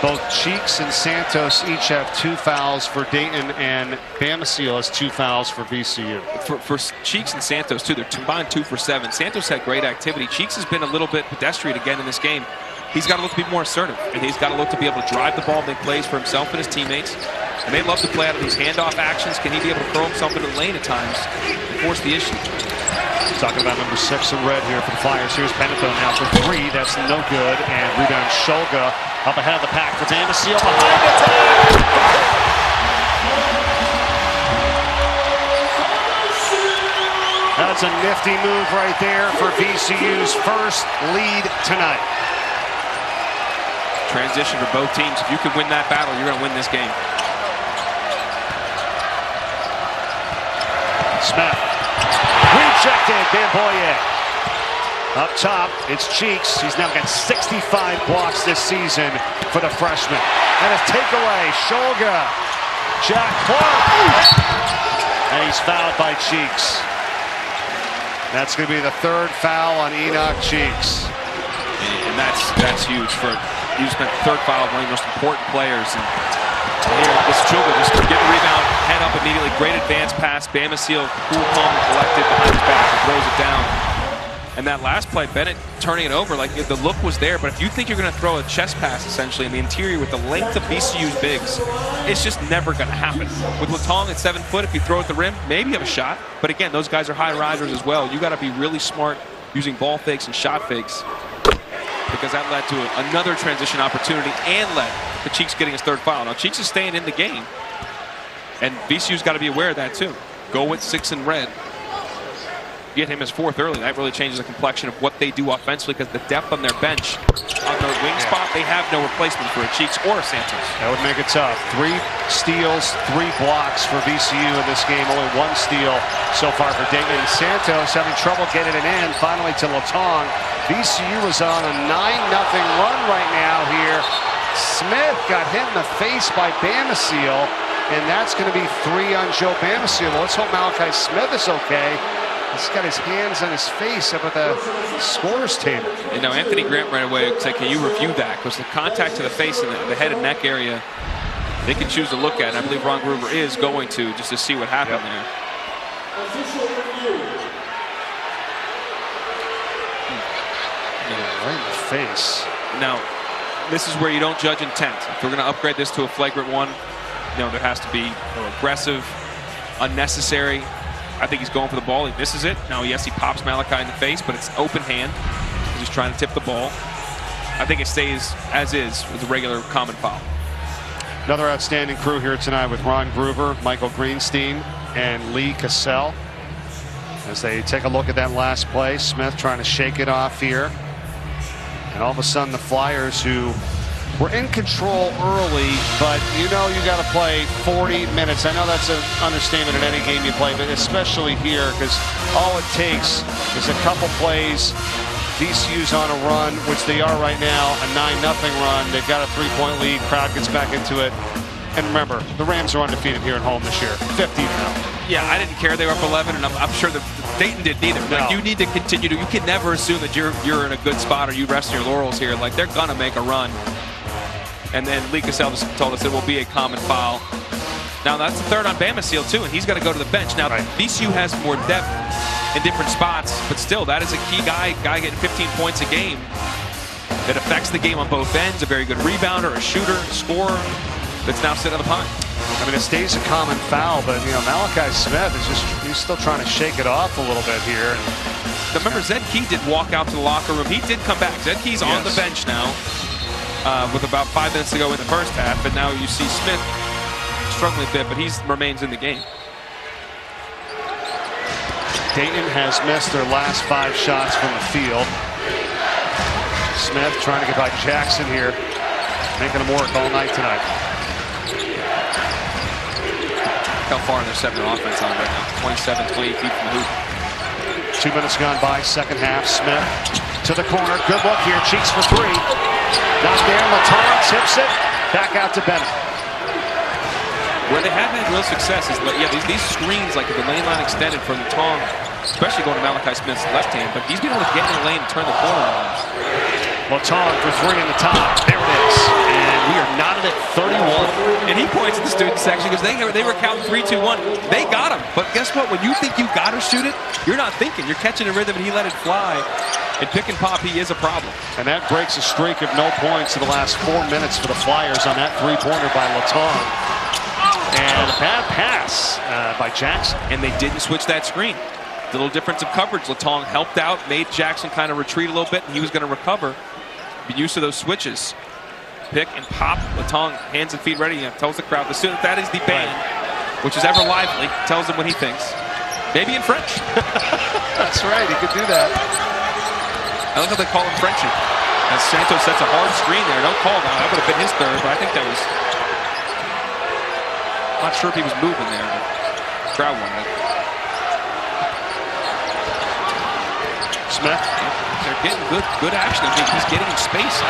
Both Cheeks and Santos each have 2 fouls for Dayton, and Bamisile has 2 fouls for VCU. For Cheeks and Santos, too, they're combined 2 for 7. Santos had great activity. Cheeks has been a little bit pedestrian again in this game. He's got to look to be more assertive, and he's got to look to be able to drive the ball, make plays for himself and his teammates. And they love to play out of these handoff actions. Can he be able to throw himself into the lane at times and force the issue? Talking about number 6 in red here for the Flyers. Here's Bennett now for 3. That's no good. And rebound Shulga up ahead of the pack for Bamisile behind it. That's a nifty move right there for VCU's first lead tonight. Transition for both teams. If you can win that battle, you're going to win this game. Smith. Rejected. Bamboye. Up top, it's Cheeks. He's now got 65 blocks this season for the freshman. And a takeaway. Shulga. Jack Clark. And he's fouled by Cheeks. That's going to be the 3rd foul on Enoch Cheeks. And that's huge for you. Spent the 3rd foul of one of the most important players. And here, this Shulga just getting the rebound, head up immediately. Great advance pass. Bamisile, cool, calm, and collected behind his back and throws it down. And that last play, Bennett turning it over, like the look was there. But if you think you're going to throw a chest pass essentially in the interior with the length of VCU's bigs, it's just never going to happen. With Latong at 7 foot, if you throw at the rim, maybe you have a shot. But again, those guys are high risers as well. You got to be really smart using ball fakes and shot fakes, because that led to another transition opportunity and led to Cheeks getting his 3rd foul. Now Cheeks is staying in the game, and VCU's got to be aware of that too. Go with 6 in red. Get him his 4th early. That really changes the complexion of what they do offensively, because the depth on their bench, on their wing spot, they have no replacement for a Cheeks or a Santos. That would make it tough. 3 steals, 3 blocks for VCU in this game. Only 1 steal so far for Dayton. Santos having trouble getting it in. Finally to Latong. VCU is on a 9-0 run right now here. Smith got hit in the face by Bamisile, and that's going to be 3 on Joe Bamisile. Let's hope Malachi Smith is okay. He's got his hands on his face up at the scorer's table. And now Anthony Grant right away said, can you review that? Because the contact to the face and the head and neck area, they can choose to look at. And I believe Ron Gruber is going to, just to see what happened there. Yeah, right in the face. Now, this is where you don't judge intent. If we're going to upgrade this to a flagrant 1, there has to be aggressive, unnecessary. I think he's going for the ball. He misses it. Now, yes, he pops Malachi in the face, but it's open hand. He's just trying to tip the ball. I think it stays as is with a regular common foul. Another outstanding crew here tonight with Ron Gruber, Michael Greenstein, and Lee Cassell. As they take a look at that last play, Smith trying to shake it off here. And all of a sudden, the Flyers, who We're in control early, but you know you got to play 40 minutes. I know that's an understatement in any game you play, but especially here, because all it takes is a couple plays. VCU's on a run, which they are right now, a 9-0 run. They've got a 3-point lead. Crowd gets back into it. And remember, the Rams are undefeated here at home this year, 15-0. Yeah, I didn't care they were up 11, and I'm sure that Dayton didn't either. No. Like, you need to continue to. You can never assume that you're in a good spot or you rest your laurels here. Like, they're gonna make a run. And then Lee Cassell just told us it will be a common foul. Now that's the third on Bamisile too, and he's got to go to the bench. Now VCU has more depth in different spots, but still, that is a key guy getting 15 points a game that affects the game on both ends. A very good rebounder, a shooter, a scorer that's now sitting on the punt. I mean, it stays a common foul, but you know Malachi Smith is he's still trying to shake it off a little bit here. Remember, Zed Key did walk out to the locker room. He did come back. Zed Key's on the bench now. With about 5 minutes to go in the first half, and now you see Smith struggling a bit, but he remains in the game. Dayton has missed their last 5 shots from the field. Smith trying to get by Jackson here, making them work all night tonight. How far they're setting their offense on right now. 27, 28 feet from the hoop. 2 minutes gone by, second half. Smith to the corner. Good look here. Cheeks for 3. Not there. Laton tips it. Back out to Bennett. Where they have had real success is, these screens, like the lane line extended from Laton, especially going to Malachi Smith's left hand, but he's been able to get in the lane and turn the corner on us. Laton for 3 in the top. There it is. And we are knotted at 31. And he points at the student section because they were counting 3, 2, 1. They got him. But guess what? When you think you got to shoot it, you're not thinking. You're catching a rhythm, and he let it fly. And pick and pop, he is a problem. And that breaks a streak of no points in the last 4 minutes for the Flyers on that 3-pointer by Laton. And a bad pass by Jackson. And they didn't switch that screen. Little difference of coverage. Laton helped out, made Jackson kind of retreat a little bit, and he was going to recover. Be used to those switches. Pick and pop. Laton, hands and feet ready. Tells the crowd, that is the band, which is ever lively. Tells them what he thinks. Maybe in French. That's right. He could do that. I like how they call him Frenchie. As Santos sets a hard screen there. Don't call that. That would have been his third, but I think that was... Not sure if he was moving there, but the crowd wanted it. Smith. They're getting good action. He's getting in space.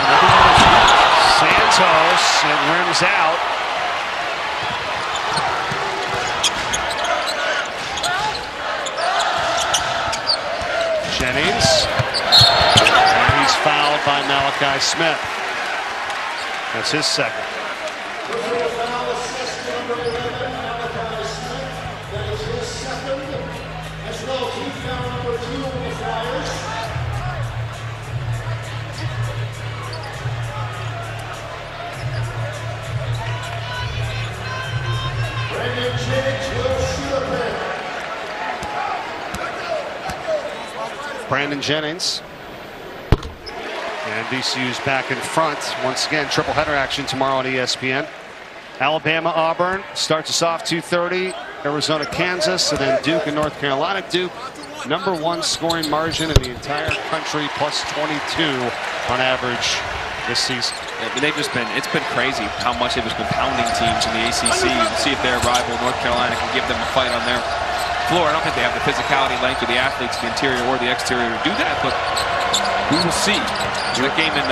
Santos, and rims out. Jennings. And he's fouled by Malachi Smith. That's his second. Brandon Jennings. And VCU's back in front. Once again, triple header action tomorrow on ESPN. Alabama, Auburn starts us off 2:30. Arizona, Kansas, and then Duke and North Carolina. Duke, #1 scoring margin in the entire country, plus 22 on average this season. It's been crazy how much they've just been pounding teams in the ACC and see if their rival North Carolina can give them a fight on their floor. I don't think they have the physicality, length, or the athletes, the interior or the exterior to do that, but we will see. The game in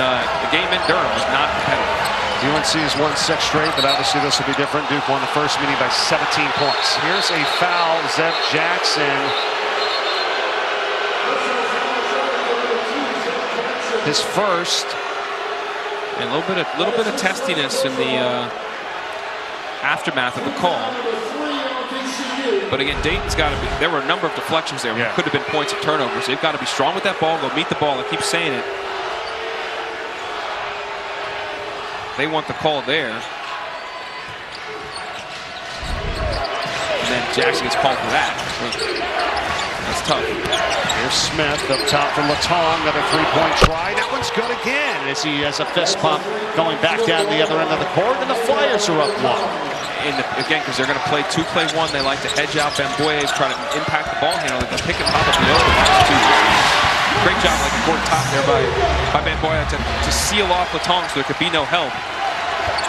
Durham was not competitive. UNC has won 6 straight, but obviously this will be different. Duke won the first meeting by 17 points. Here's a foul. Zeb Jackson. His first. And a little bit of testiness in the aftermath of the call. But again, Dayton's got to be. There were a number of deflections there. Could have been points of turnovers. They've got to be strong with that ball. Go meet the ball. I keep saying it. They want the call there. And then Jackson gets called for that. That's tough. Here's Smith up top for Laton. Another 3-point try. That one's good again as he has a fist pump going back down the other end of the court. And the Flyers are up 1. Again, because they're going to play 2-play-1. They like to edge out Bamboye, try to impact the ball handler. They pick and pop up the open. Great job, like a court top there by Bamboya to seal off Letong so there could be no help.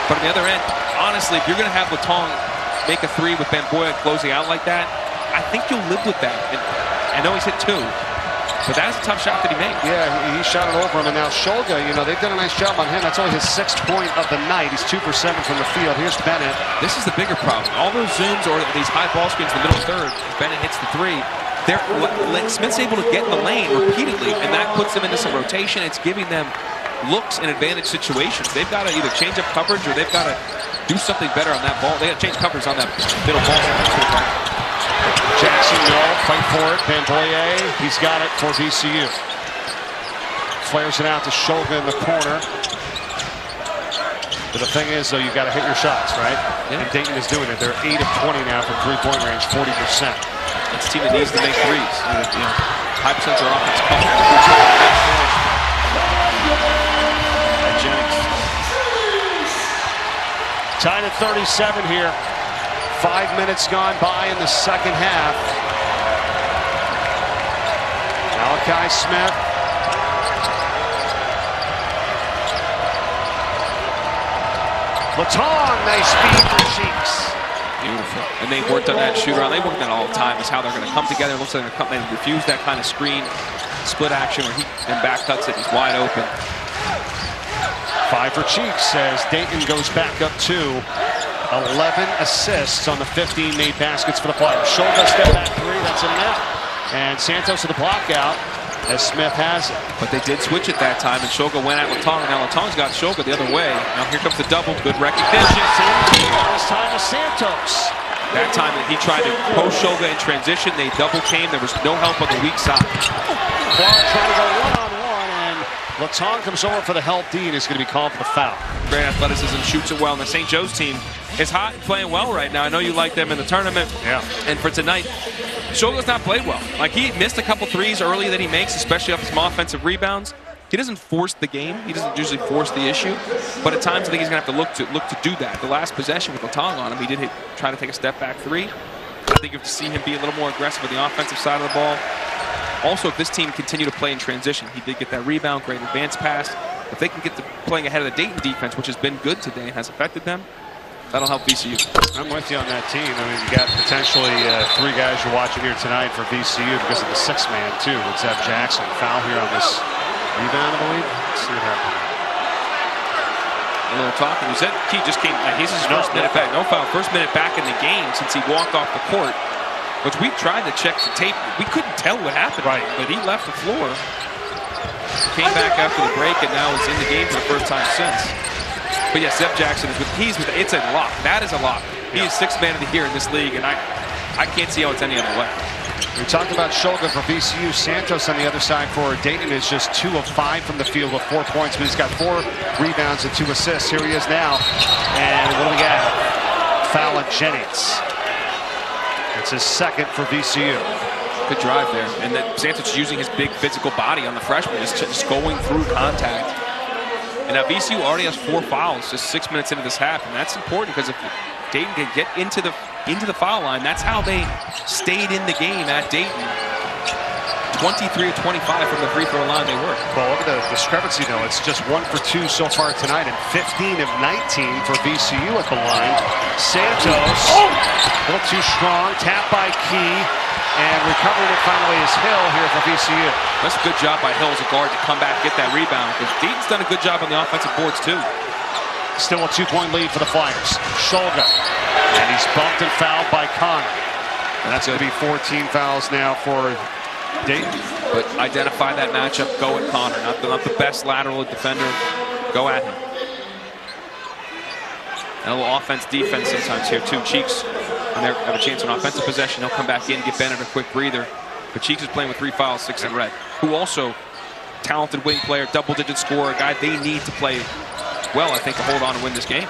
But on the other end, honestly, if you're going to have Letong make a three with Bamboya closing out like that, I think you'll live with that. And I know he's hit 2. But that's a tough shot that he made. Yeah, he shot it over him. And now Shulga, you know, they've done a nice job on him. That's only his 6th point of the night. He's 2 for 7 from the field. Here's Bennett. This is the bigger problem. All those zooms or these high ball screens in the middle third, Bennett hits the 3. Smith's able to get in the lane repeatedly, and that puts them into some rotation. It's giving them looks in advantage situations. They've got to either change up coverage or they've got to do something better on that ball. They got to change coverage on that middle ball. Jackson, no, fight for it. Bamboya, he's got it for VCU. Flares it out to Shulga in the corner. But the thing is, though, you've got to hit your shots, right? Yeah. And Dayton is doing it. They're 8 of 20 now from three-point range, 40%. It's a team that needs to make threes. High percent of their offense coming. Jennings. Tied at 37 here. 5 minutes gone by in the second half. Malachi Smith. Letong, nice feed for Cheeks. Beautiful. And they worked on that shoot around. They worked on that all the time. Is how they're going to come together. It looks like they refuse that kind of screen split action where he and back cuts it. He's wide open. 5 for Cheeks as Dayton goes back up 2. 11 assists on the 15 made baskets for the Flyers. Shulga step back 3, that's a net. And Santos to the block out as Smith has it. But they did switch it that time, and Shulga went at Letong. Now Letong's got Shulga the other way. Now here comes the double. Good recognition. This time to Santos. That time that he tried to post Shulga in transition, they double came. There was no help on the weak side. Clark trying to go one-on-one, and Letong comes over for the help D and is going to be called for the foul. Great athleticism, shoots it well, and the St. Joe's team is hot and playing well right now. I know you like them in the tournament. Yeah. And for tonight, Shulga's not played well. Like, he missed a couple threes early that he makes, especially off some offensive rebounds. He doesn't force the game. He doesn't usually force the issue. But at times, I think he's going to have to look to do that. The last possession with Letong on him, he did try to take a step back 3. I think you have to see him be a little more aggressive on the offensive side of the ball. Also, if this team continue to play in transition, he did get that rebound, great advance pass. If they can get to playing ahead of the Dayton defense, which has been good today and has affected them, that'll help VCU. I'm with you on that team. I mean, you got potentially 3 guys you're watching here tonight for VCU because of the 6th man, too. It's F. Jackson. Foul here on this rebound, I believe. Let's see what happens. A little talking. He just came. He's his first minute back. No foul. First minute back in the game since he walked off the court, which we tried to check the tape. We couldn't tell what happened. Right. But he left the floor. Came back after the break and now is in the game for the first time since. But yes, F. Jackson is it's a lock. That is a lock. He is 6th man of the year in this league, and I can't see how it's any other way. We talked about Shulga for VCU. Santos on the other side for Dayton is just 2 of 5 from the field with 4 points, but he's got 4 rebounds and 2 assists. Here he is now. And what do we got? Foul on Jennings. It's his 2nd for VCU. Good drive there. And then Santos using his big physical body on the freshman, just going through contact. And now VCU already has 4 fouls just 6 minutes into this half, and that's important because if Dayton can get into the foul line, that's how they stayed in the game at Dayton. 23 of 25 from the free throw line they were. Well, look at the discrepancy, though. It's just 1 for 2 so far tonight, and 15 of 19 for VCU at the line. Santos, a little too strong, tap by Key, and recovering it finally is Hill here for VCU. That's a good job by Hill as a guard to come back and get that rebound, because Dayton's done a good job on the offensive boards, too. Still a 2-point lead for the Flyers. Shulga, and he's bumped and fouled by Connor. And that's going to be 14 fouls now for Dayton. But identify that matchup, go at Connor. Not the best lateral defender, go at him. And a little offense-defense sometimes here, too. Cheeks, when they have a chance on offensive possession, he'll come back in, get Bennett a quick breather. But Cheeks is playing with 3 fouls, 6 in red. Who also, talented wing player, double-digit scorer, a guy they need to play well, I think, to hold on and win this game.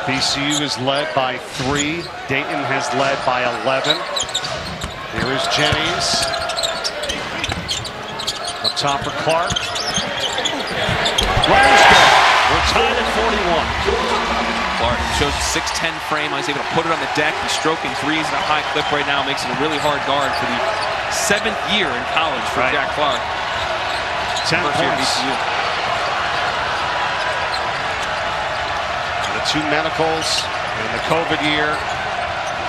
VCU is led by 3. Dayton has led by 11. Here is Jennings. Up top for Clark. We're tied at 41. Clark. He shows a 6'10" frame. He's able to put it on the deck. He's stroking threes at a high clip right now. Makes it a really hard guard for the 7th year in college for Jack Clark. 10 First year at points. VCU. The 2 medicals in the COVID year.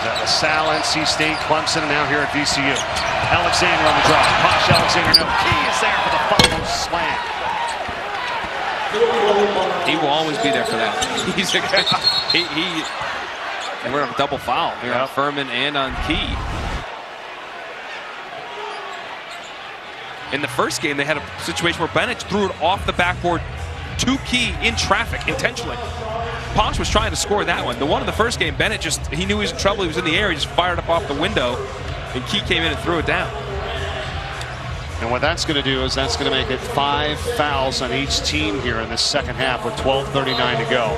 At LaSalle, NC State, Clemson, and now here at VCU. Alexander on the draw. Posh Alexander, no key is there for the follow slam. He will always be there for that. He's a guy. And we're on a double foul here on Furman and on Key. In the first game, they had a situation where Bennett threw it off the backboard to Key in traffic intentionally. Posh was trying to score that one. The one in the first game, Bennett he knew he was in trouble. He was in the air. He just fired up off the window, and Key came in and threw it down. And what that's going to do is that's going to make it 5 fouls on each team here in the second half with 12:39 to go.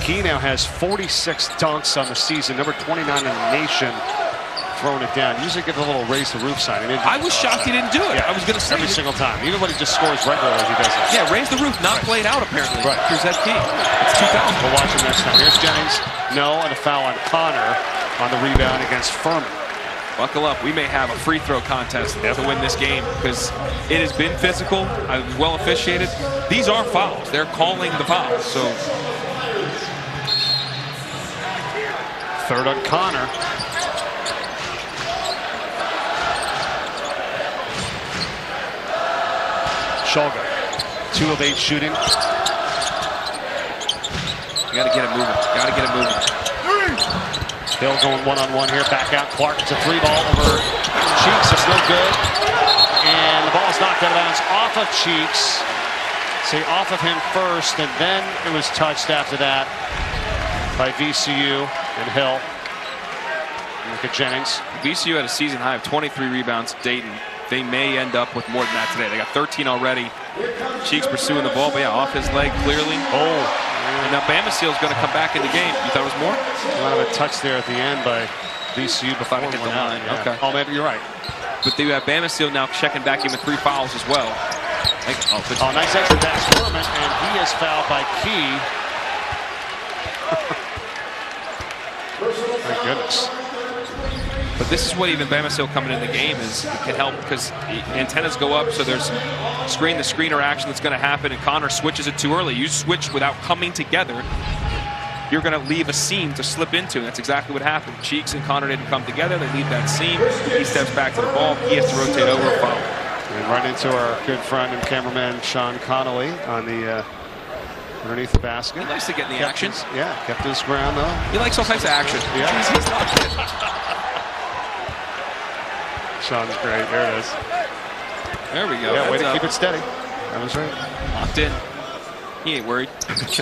Key now has 46 dunks on the season, number 29 in the nation. Throwing it down. Usually give a little raise the roof sign. I was shocked he didn't do it. Yeah, I was going to say every single time. Even when he just scores regularly, he does it. Yeah, raise the roof, not played out apparently. Right. Here's that Key. It's 2 fouls. We'll watch him next time. Here's Jennings. No, and a foul on Connor on the rebound against Furman. Buckle up. We may have a free throw contest to win this game because it has been physical. I was well officiated. These are fouls. They're calling the fouls. So third on Connor. Shulga, 2 of 8 shooting. you got to get it moving. Got to get it moving. Hill going one-on-one here. Back out. Clark. It's a 3-ball over Cheeks. It's no good. And the ball's knocked out of bounds off of Cheeks. Say off of him first, and then it was touched after that by VCU and Hill. Look at Jennings. VCU had a season high of 23 rebounds. Dayton. They may end up with more than that today. They got 13 already. Cheeks pursuing the ball, but yeah, off his leg clearly. Oh. And now Bamisile is going to come back in the game. You thought it was more? A lot of a touch there at the end by VCU before it hit the line. Yeah. Okay. Oh, maybe you're right. But they have Bamisile now checking back in with 3 fouls as well. Oh, nice extra pass Furman, and he is fouled by Key. My goodness. But this is what even Bamisile coming in the game is it can help because antennas go up, so there's screen-to-screener action that's going to happen, and Connor switches it too early. You switch without coming together, you're going to leave a seam to slip into, and that's exactly what happened. Cheeks and Connor didn't come together. They leave that seam. He steps back to the ball. He has to rotate over a foul. We run into our good friend and cameraman Sean Connolly on the underneath the basket. He likes to get in the action. Kept his ground though. He likes all types of action. Yeah. He's locked in. Sean's great. There it is. There we go. Yeah, way to keep it steady. That was right. Locked in. He ain't worried.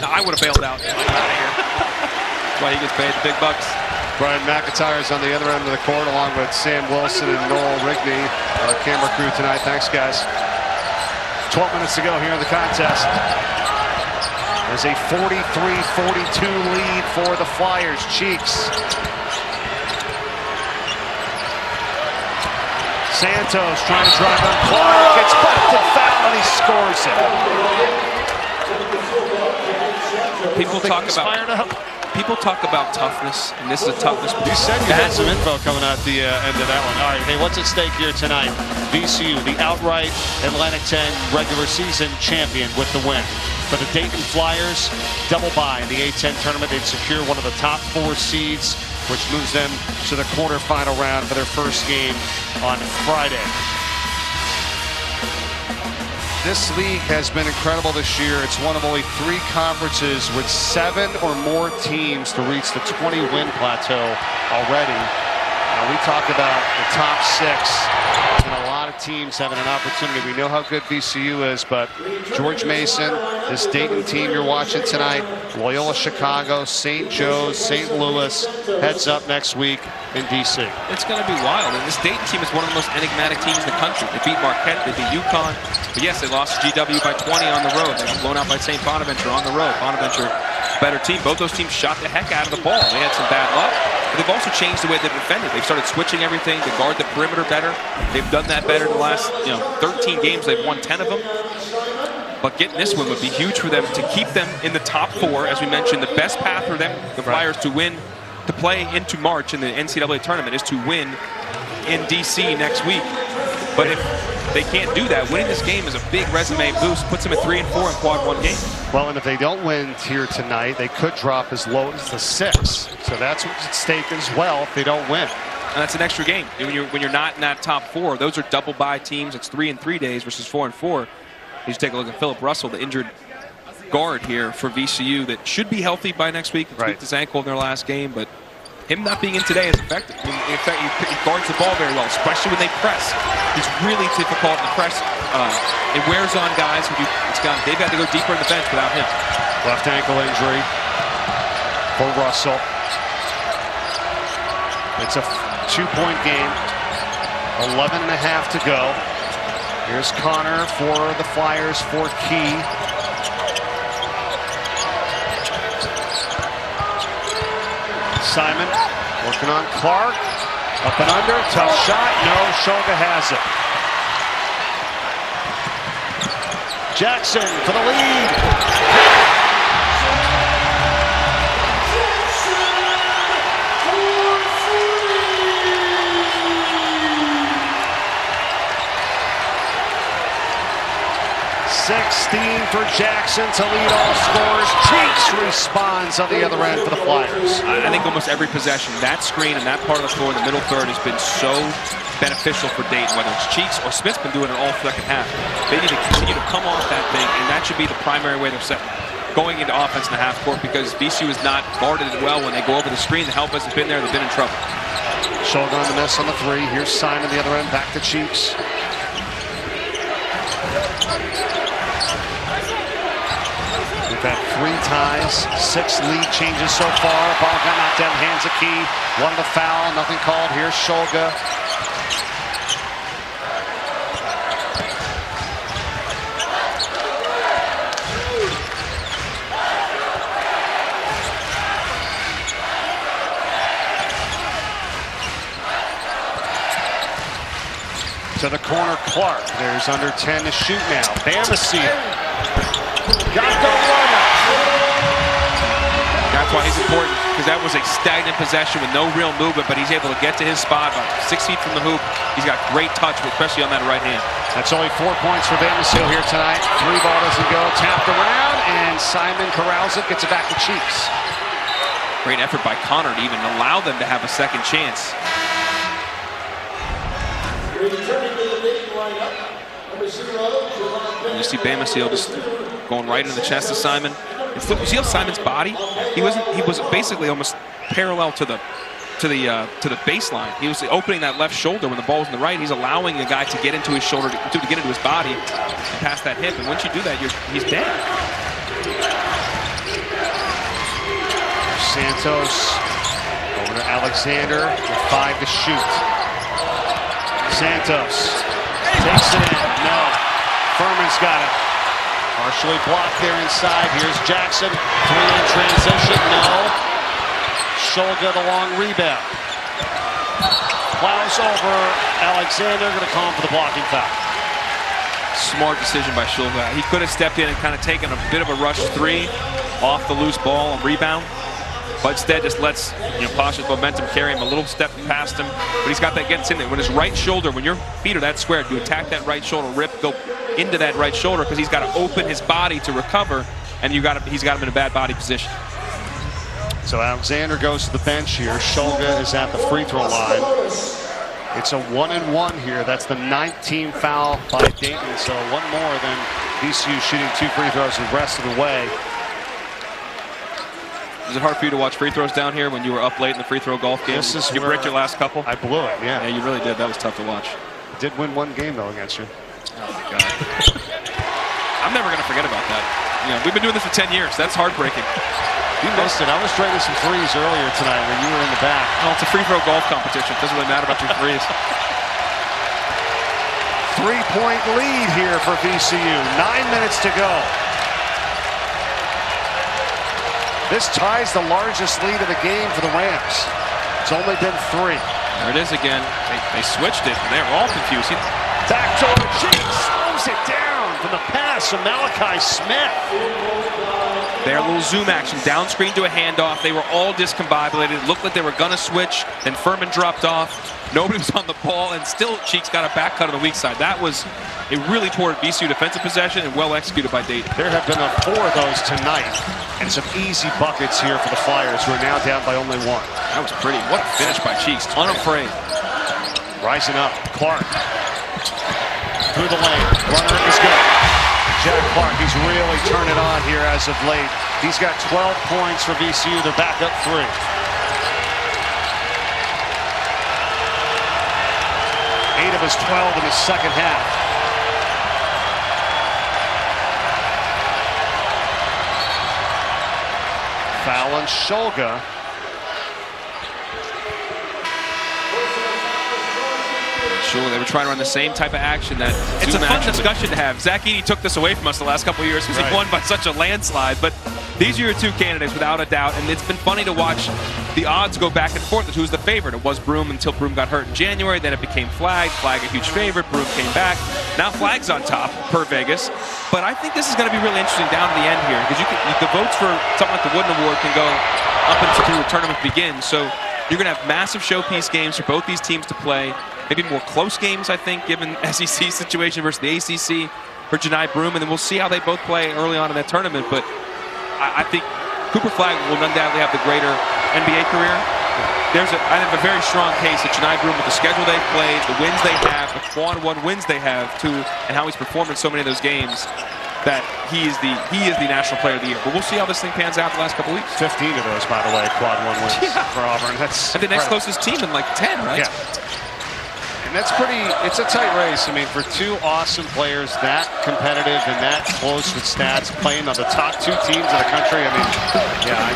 I would have bailed out. Out of here. That's why he gets paid the big bucks. Brian McIntyre is on the other end of the court along with Sam Wilson and Noel Rigney, our camera crew tonight. Thanks, guys. 12 minutes to go here in the contest. There's a 43-42 lead for the Flyers. Cheeks. Santos trying to drive on Clark. Gets bucked and foul, and he scores it. People talk about toughness, and this is a toughness. You said you had some info coming out the end of that one. All right, hey, what's at stake here tonight? VCU, the outright Atlantic 10 regular season champion with the win. For the Dayton Flyers, double bye in the A-10 tournament. They'd secure one of the top 4 seeds, which moves them to the quarterfinal round for their first game on Friday. This league has been incredible this year. It's one of only 3 conferences with 7 or more teams to reach the 20-win plateau already. Now we talk about the top 6 and a lot of teams having an opportunity. We know how good VCU is, but George Mason, this Dayton team you're watching tonight, Loyola Chicago, St. Joe's, St. Louis, heads up next week in D.C. It's going to be wild, and this Dayton team is one of the most enigmatic teams in the country. They beat Marquette, they beat UConn, but yes, they lost to GW by 20 on the road. They got blown out by St. Bonaventure on the road. Bonaventure, better team. Both those teams shot the heck out of the ball. They had some bad luck, but they've also changed the way they defended. They've started switching everything to guard the perimeter better. They've done that better in the last 13 games. They've won 10 of them. But getting this win would be huge for them to keep them in the top 4. As we mentioned, the best path for them, the Flyers, to win, to play into March in the NCAA tournament is to win in D.C. next week. But if they can't do that, winning this game is a big resume boost, puts them at 3-4 in quad 1 games. Well, and if they don't win here tonight, they could drop as low as the 6. So that's what's at stake as well if they don't win. And that's an extra game. When you're not in that top 4, those are double bye teams. It's 3 in 3 days versus 4 in 4. You take a look at Philip Russell, the injured guard here for VCU that should be healthy by next week. He tweaked his ankle in their last game, but him not being in today is effective. In fact, he guards the ball very well, especially when they press. He's really difficult in the press. It wears on guys. They've had to go deeper in the bench without him. Left ankle injury for Russell. It's a 2-point game. 11.5 to go. Here's Connor for the Flyers for Key. Simon working on Clark. Up and under. Tough shot. No. Shoga has it. Jackson for the lead. 16 for Jackson to lead all scorers. Cheeks responds on the other end for the Flyers. I think almost every possession, that screen and that part of the floor in the middle third has been so beneficial for Dayton, whether it's Cheeks or Smith's been doing it all second half. They need to continue to come off that thing, and that should be the primary way they're setting going into offense in the half court, because VCU is not guarded it well when they go over the screen. The help hasn't been there. They've been in trouble. Shoulder on the miss on the 3. Here's Simon the other end. Back to Cheeks. We've had 3 ties, 6 lead changes so far. Ball got knocked down, hands of Key. One the foul, nothing called. Here's Shulga. To the corner, Clark. There's under 10 to shoot now. Bamisile. Got the runner. That's why he's important, because that was a stagnant possession with no real movement, but he's able to get to his spot about 6 feet from the hoop. He's got great touch, especially on that right hand. That's only 4 points for Bamisile here tonight. 3 ball doesn't go. Tapped around, and Simon corrals it, gets it back to Cheeks. Great effort by Connor to even allow them to have a second chance. You see Bamisile just going right into the chest of Simon. You see how Simon's body? He was basically almost parallel to the baseline. He was opening that left shoulder when the ball was in the right. He's allowing the guy to get into his shoulder, to get into his body, and past that hip. And once you do that, he's dead. Santos over to Alexander with 5 to shoot. Santos takes it in. No. Furman's got it. Partially blocked there inside. Here's Jackson. 3-in transition. No. Shulga the long rebound. Plows over Alexander. Going to call him for the blocking foul. Smart decision by Shulga. He could have stepped in and kind of taken a bit of a rush 3 off the loose ball and rebound. But instead just lets Pasha's momentum carry him a little step past him. But he's got that gets in there. When his right shoulder, when your feet are that squared, you attack that right shoulder, go into that right shoulder, because he's got to open his body to recover, and he's got him in a bad body position. So Alexander goes to the bench here. Shulga is at the free throw line. It's a 1-and-1 here. That's the 9th team foul by Dayton. So 1 more than VCU shooting 2 free throws the rest of the way. Is it hard for you to watch free throws down here when you were up late in the free throw golf game? You bricked your last couple? I blew it, yeah. Yeah, you really did. That was tough to watch. Did win 1 game, though, against you. Oh, my God. I'm never going to forget about that. We've been doing this for 10 years. That's heartbreaking. You missed it. I was draining some threes earlier tonight when you were in the back. Well, it's a free throw golf competition. It doesn't really matter about your threes. 3-point lead here for VCU. 9 minutes to go. This ties the largest lead of the game for the Rams. It's only been 3. There it is again. They switched it, and they're all confused. Backdoor Cheeks slows it down. from the pass of Malachi Smith. Their little zoom action, down screen to a handoff. They were all discombobulated. It looked like they were going to switch. Then Furman dropped off. Nobody was on the ball, and still Cheeks got a back cut on the weak side. That was a really poor VCU defensive possession and well executed by Dayton. There have been 4 of those tonight, and some easy buckets here for the Flyers, who are now down by only 1. That was pretty. What a finish by Cheeks. Unafraid. Rising up, Clark. Through the lane. Runner is good. Jack Clark, he's really turned it on here as of late. He's got 12 points for VCU. They're back up 3. Eight of his 12 in the second half. Foul on Shulga. Sure, they were trying to run the same type of action. That it's a fun discussion to have. Zach Edey took this away from us the last couple of years because he won by such a landslide. But these are your 2 candidates without a doubt, and it's been funny to watch the odds go back and forth as who's the favorite. It was Broome until Broome got hurt in January. Then it became Flagg. Flagg a huge favorite. Broome came back. Now Flagg's on top per Vegas. But I think this is going to be really interesting down to the end here because the votes for something like the Wooden Award can go up until the tournament begins. So you're going to have massive showpiece games for both these teams to play. Maybe more close games, I think, given SEC situation versus the ACC for Janai Broome, and then we'll see how they both play early on in that tournament. But I think Cooper Flagg will undoubtedly have the greater NBA career. There's I think a very strong case that Janai Broome, with the schedule they've played, the wins they have, the quad-1 wins they have, too, and how he's performed in so many of those games, that he is the National Player of the Year. But we'll see how this thing pans out the last couple weeks. 15 of those, by the way, quad-1 wins for Auburn. That's and the next closest team in like 10, right? Yeah. And that's it's a tight race. I mean, for 2 awesome players, that competitive and that close with stats, playing on the top 2 teams in the country, I mean, yeah, I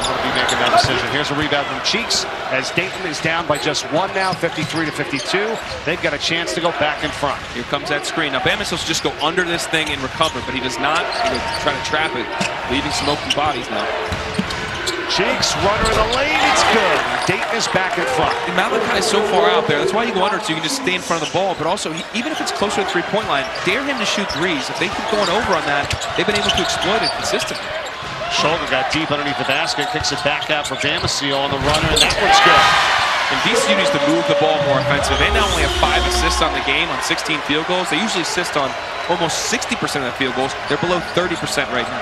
want to be making that decision. Here's a rebound from Cheeks as Dayton is down by just 1 now, 53-52. They've got a chance to go back in front. Here comes that screen. Now, Bamisile will just go under this thing and recover, but he does not. He's trying to trap it, leaving some open bodies now. Cheeks, runner in the lane, it's good. Dayton is back in front. And Malachi is so far out there. That's why you go under, so you can just stay in front of the ball. But also, even if it's closer to the 3-point line, dare him to shoot threes. If they keep going over on that, they've been able to exploit it consistently. Shoulder got deep underneath the basket, kicks it back out for Bamisile on the runner, and that one's good. And VCU needs to move the ball more offensive. They not only have 5 assists on the game on 16 field goals, they usually assist on almost 60% of the field goals. They're below 30% right now.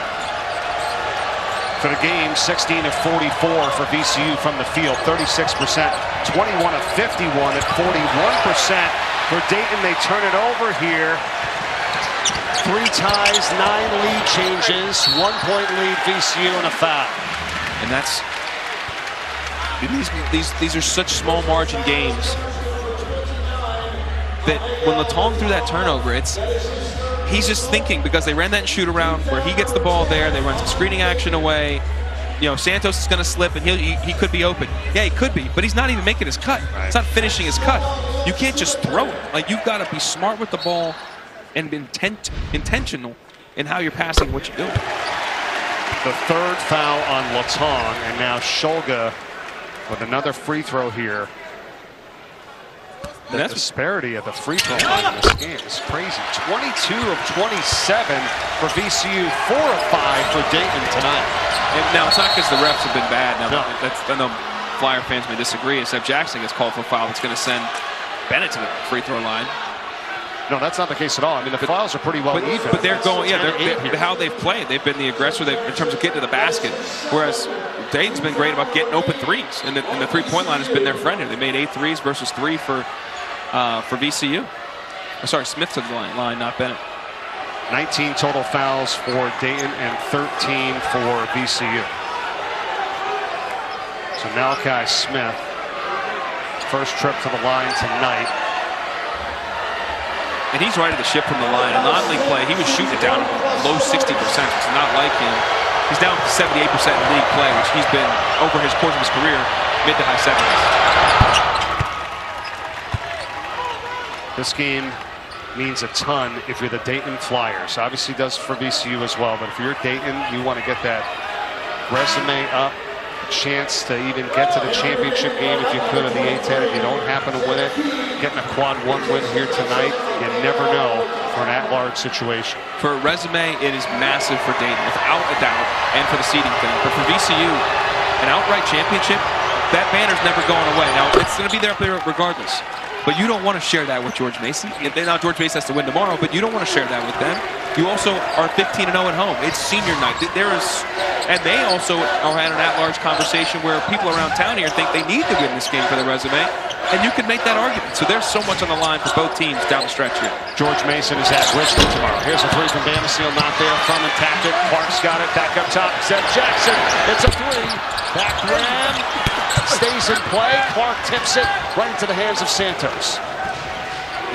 For the game, 16 of 44 for VCU from the field, 36%, 21 of 51 at 41%. For Dayton, they turn it over here. 3 ties, 9 lead changes, 1-point lead VCU and a foul. And that's these are such small margin games that when Latong threw that turnover, he's just thinking, because they ran that shoot around where he gets the ball there, they run some screening action away. You know, Santos is going to slip and he could be open. Yeah, he could be, but he's not even making his cut. Right. He's not finishing his cut. You can't just throw it. Like, you've got to be smart with the ball and be intentional in how you're passing what you're doing. The 3rd foul on Latong, and now Shulga with another free throw here. The disparity of the free throw line in this game is crazy. 22 of 27 for VCU, 4 of 5 for Dayton tonight. And now, it's not because the refs have been bad. Now, no. I know Flyer fans may disagree. If Jackson gets called for a foul, that's going to send Bennett to the free throw line. No, that's not the case at all. I mean, the fouls are pretty well even. But they're going, how they've played. They've been the aggressor in terms of getting to the basket. Whereas Dayton's been great about getting open threes. And the 3-point line has been their friend here. They made 8 threes versus 3 for VCU. Sorry, Smith to the line, not Bennett. 19 total fouls for Dayton and 13 for VCU. So Malachi Smith, first trip to the line tonight. And he's right at the ship from the line. In non-league play, he was shooting it down low 60%. It's not like him. He's down to 78% in league play, which he's been, over his course of his career, mid to high 70s. This game means a ton if you're the Dayton Flyers. Obviously does for VCU as well, but if you're Dayton, you want to get that resume up chance to even get to the championship game if you could in the A10. If you don't happen to win it, getting a quad 1 win here tonight, you never know for an at-large situation. For a resume, it is massive for Dayton, without a doubt, and for the seeding thing. But for VCU, an outright championship, that banner's never going away. Now, it's going to be there up there regardless. But you don't want to share that with George Mason. Now, George Mason has to win tomorrow, but you don't want to share that with them. You also are 15-0 at home. It's senior night. And they also are had an at-large conversation where people around town here think they need to win this game for their resume, and you can make that argument. So there's so much on the line for both teams down the stretch here. George Mason is at Richmond tomorrow. Here's a three from Bamisile, not there. From and tapped it. Clark's got it. Back up top. Seth Jackson. It's a three. Back ram. Stays in play. Clark tips it right into the hands of Santos.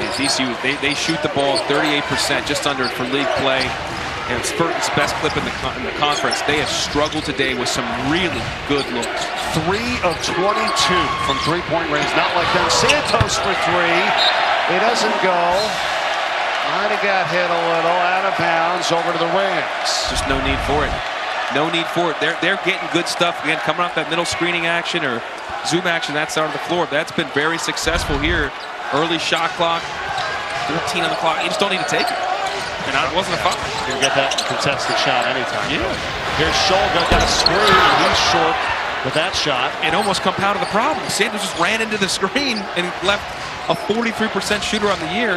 And VCU, they shoot the ball 38%, just under for league play. And it's its best clip in the conference. They have struggled today with some really good looks. 3 of 22 from three-point range. Not like them. Santos for three. It doesn't go. Might have got hit a little. Out of bounds. Over to the Rams. Just no need for it. No need for it. They're getting good stuff. Again, coming off that middle screening action or zoom action that side of the floor. That's been very successful here. Early shot clock. 13 on the clock. You just don't need to take it. And it wasn't a foul. You can get that contested shot anytime. Yeah. Here's Scholga, got a screen, and he's short with that shot. It almost compounded the problem. Santos just ran into the screen and left a 43% shooter on the year.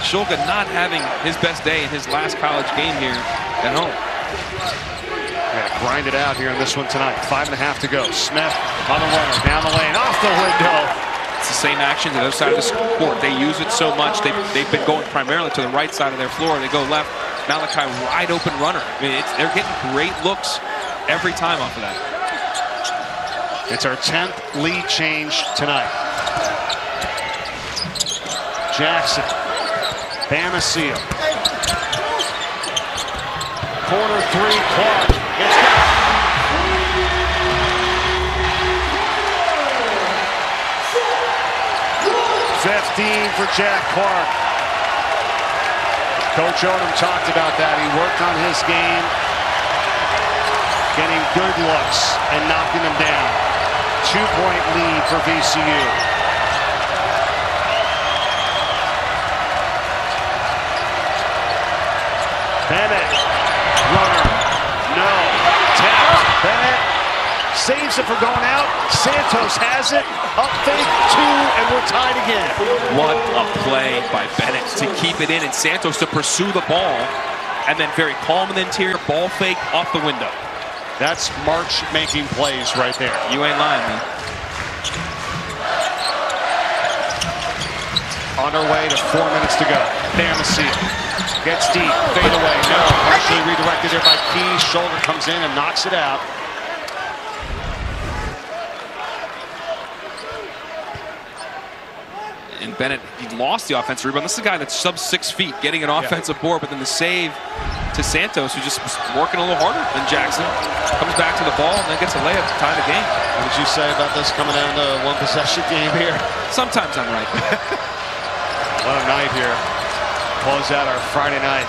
Scholga not having his best day in his last college game here at home. Got to grind it out here in this one tonight. 5.5 to go. Smith on the runner, down the lane, off the window. It's the same action to the other side of the court. They use it so much. They've been going primarily to the right side of their floor. They go left. Malachi, wide open runner. I mean, they're getting great looks every time off of that. It's our 10th lead change tonight. Jackson, Bamisile. Corner three, Clark. It's got 15 for Jack Clark. Coach Odom talked about that. He worked on his game, getting good looks and knocking them down. 2-point lead for VCU. Bennett, runner, no, tap, Bennett saves it for going out. Santos has it, up fake, 2, and we're tied again. What a play by Bennett to keep it in, and Santos to pursue the ball, and then very calm in the interior, ball fake off the window. That's March-making plays right there. You ain't lying, man. On our way to 4 minutes to go. Bamisile gets deep, fade away, no. Partially redirected there by Key. Scholga comes in and knocks it out. And Bennett, he lost the offensive rebound. This is a guy that's sub 6 feet, getting an offensive board, but then the save to Santos, who just was working a little harder than Jackson. Comes back to the ball and then gets a layup to tie the game. What did you say about this coming down to a one-possession game here? Sometimes I'm right. What a night here. Close out our Friday night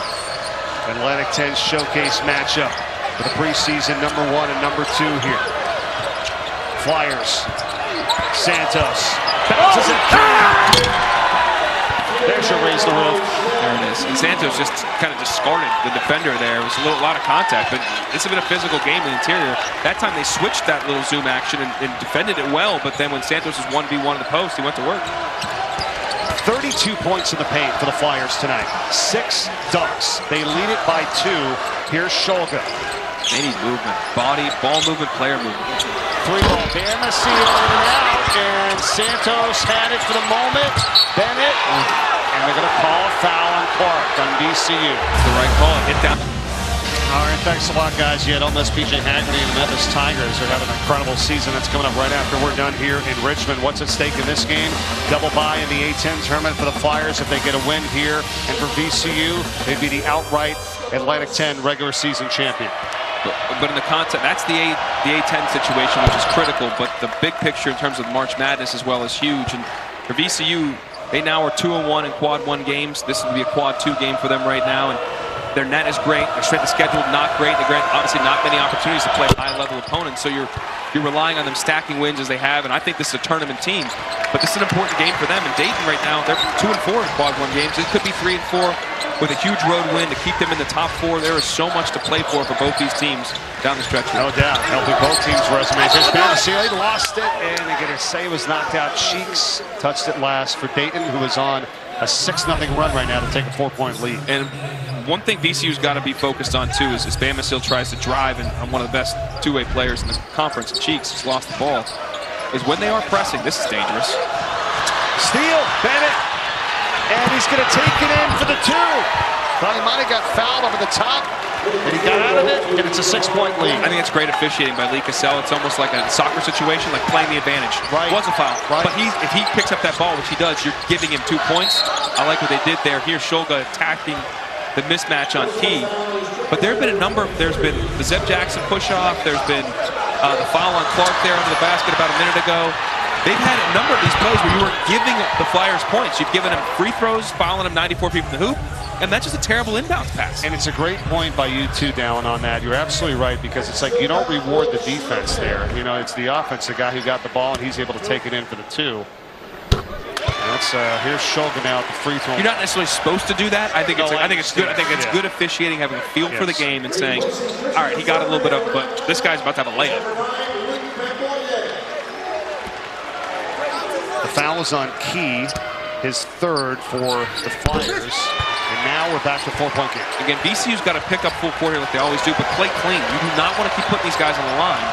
Atlantic 10 showcase matchup for the preseason #1 and #2 here. Flyers. Santos. Bounces it. There's your raise the roof. There it is. And Santos just kind of discarded the defender there. It was a lot of contact, but it's been a physical game in the interior. That time they switched that little zoom action and defended it well, but then when Santos was 1v1 in the post, he went to work. 32 points in the paint for the Flyers tonight. 6 dunks. They lead it by 2. Here's Scholga. They need movement. Ball movement, player movement. 3-ball. Bamisile in and out, and Santos had it for the moment. Bennett, and they're going to call a foul on Clark on VCU. It's the right call. Hit down. All right, thanks a lot, guys. Yeah, don't miss PJ Haggerty and the Memphis Tigers. They're having an incredible season. That's coming up right after we're done here in Richmond. What's at stake in this game? Double bye in the A10 tournament for the Flyers if they get a win here. And for VCU, they'd be the outright Atlantic 10 regular season champion. But in the context, that's the A10 situation, which is critical. But the big picture in terms of March Madness as well is huge. And for VCU, they now are 2-1 in quad 1 games. This would be a quad 2 game for them right now. And their net is great. Their strength of schedule not great. They grant obviously not many opportunities to play high-level opponents. So you're You're relying on them stacking wins as they have, and I think this is a tournament team. But this is an important game for them. And Dayton right now, they're 2-4 in quad 1 games. It could be 3-4 with a huge road win to keep them in the top 4. There is so much to play for both these teams down the stretch here. No doubt, helping both teams' resumes. There's Bamisile, lost it, and again, his say was knocked out. Cheeks touched it last for Dayton, who is on a 6-0 run right now to take a 4-point lead. And one thing VCU's got to be focused on, too, is Bamisile tries to drive, and one of the best two-way players in the conference, Cheeks, has lost the ball, is when they are pressing, this is dangerous. Steal, Bennett, and he's going to take it in for the 2. Thought he might have got fouled over the top, and he got out of it, and it's a 6-point lead. I think it's great officiating by Lee Cassell. It's almost like a soccer situation, like playing the advantage. Right. It was a foul, right. But if he picks up that ball, which he does, you're giving him 2 points. I like what they did there. Here's Shulga attacking the mismatch on Key. But there have been a number. There's been the Zeb Jackson push-off. There's been the foul on Clark there under the basket about a minute ago. They've had a number of these plays where you were giving the Flyers points. You've given them free throws, fouling them 94 people in the hoop, and that's just a terrible inbounds pass. And it's a great point by you two, Dallin, on that. You're absolutely right, because it's like you don't reward the defense there. You know, it's the offense, the guy who got the ball, and he's able to take it in for the 2. That's here's Shulga now at the free throw. You're not necessarily supposed to do that. I think it's good. I think it's good officiating, having a feel for the game, and saying, all right, he got a little bit of, but this guy's about to have a layup. The foul is on Key, his 3rd for the Flyers, and now we're back to 4-point game. Again, VCU's got to pick up full court here like they always do, but play clean. You do not want to keep putting these guys on the line.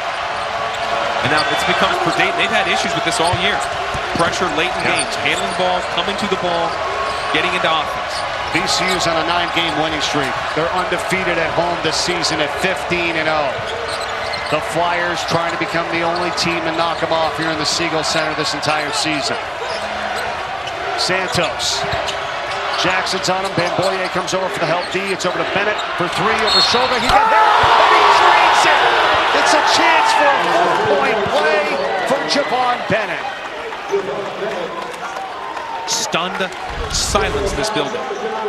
And now it's become for Dayton. They've had issues with this all year. Pressure late in games, handling the ball, coming to the ball, getting into offense. VCU's on a 9-game winning streak. They're undefeated at home this season at 15-0. The Flyers trying to become the only team to knock them off here in the Siegel Center this entire season. Santos. Jackson's on him. Bamboye comes over for the help D. It's over to Bennett for 3 over Shulga. He got hit, and he drains it. It's a chance for a 4-point play for Javon Bennett. Stunned silence in this building.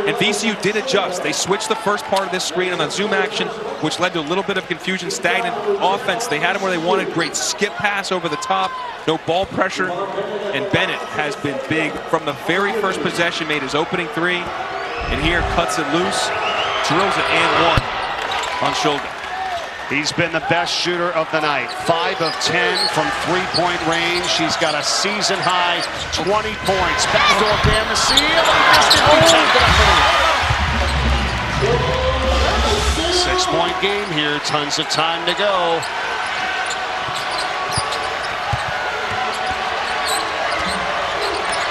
And VCU did adjust. They switched the first part of this screen on the zoom action, which led to a little bit of confusion, stagnant offense. They had him where they wanted. Great skip pass over the top. No ball pressure. And Bennett has been big from the very first possession, made his opening 3. And here cuts it loose, drills it and 1 on Shulga. He's been the best shooter of the night. 5 of 10 from 3-point range. He's got a season-high 20 points. Backdoor Bamisile. He missed it. 6-point game here. Tons of time to go.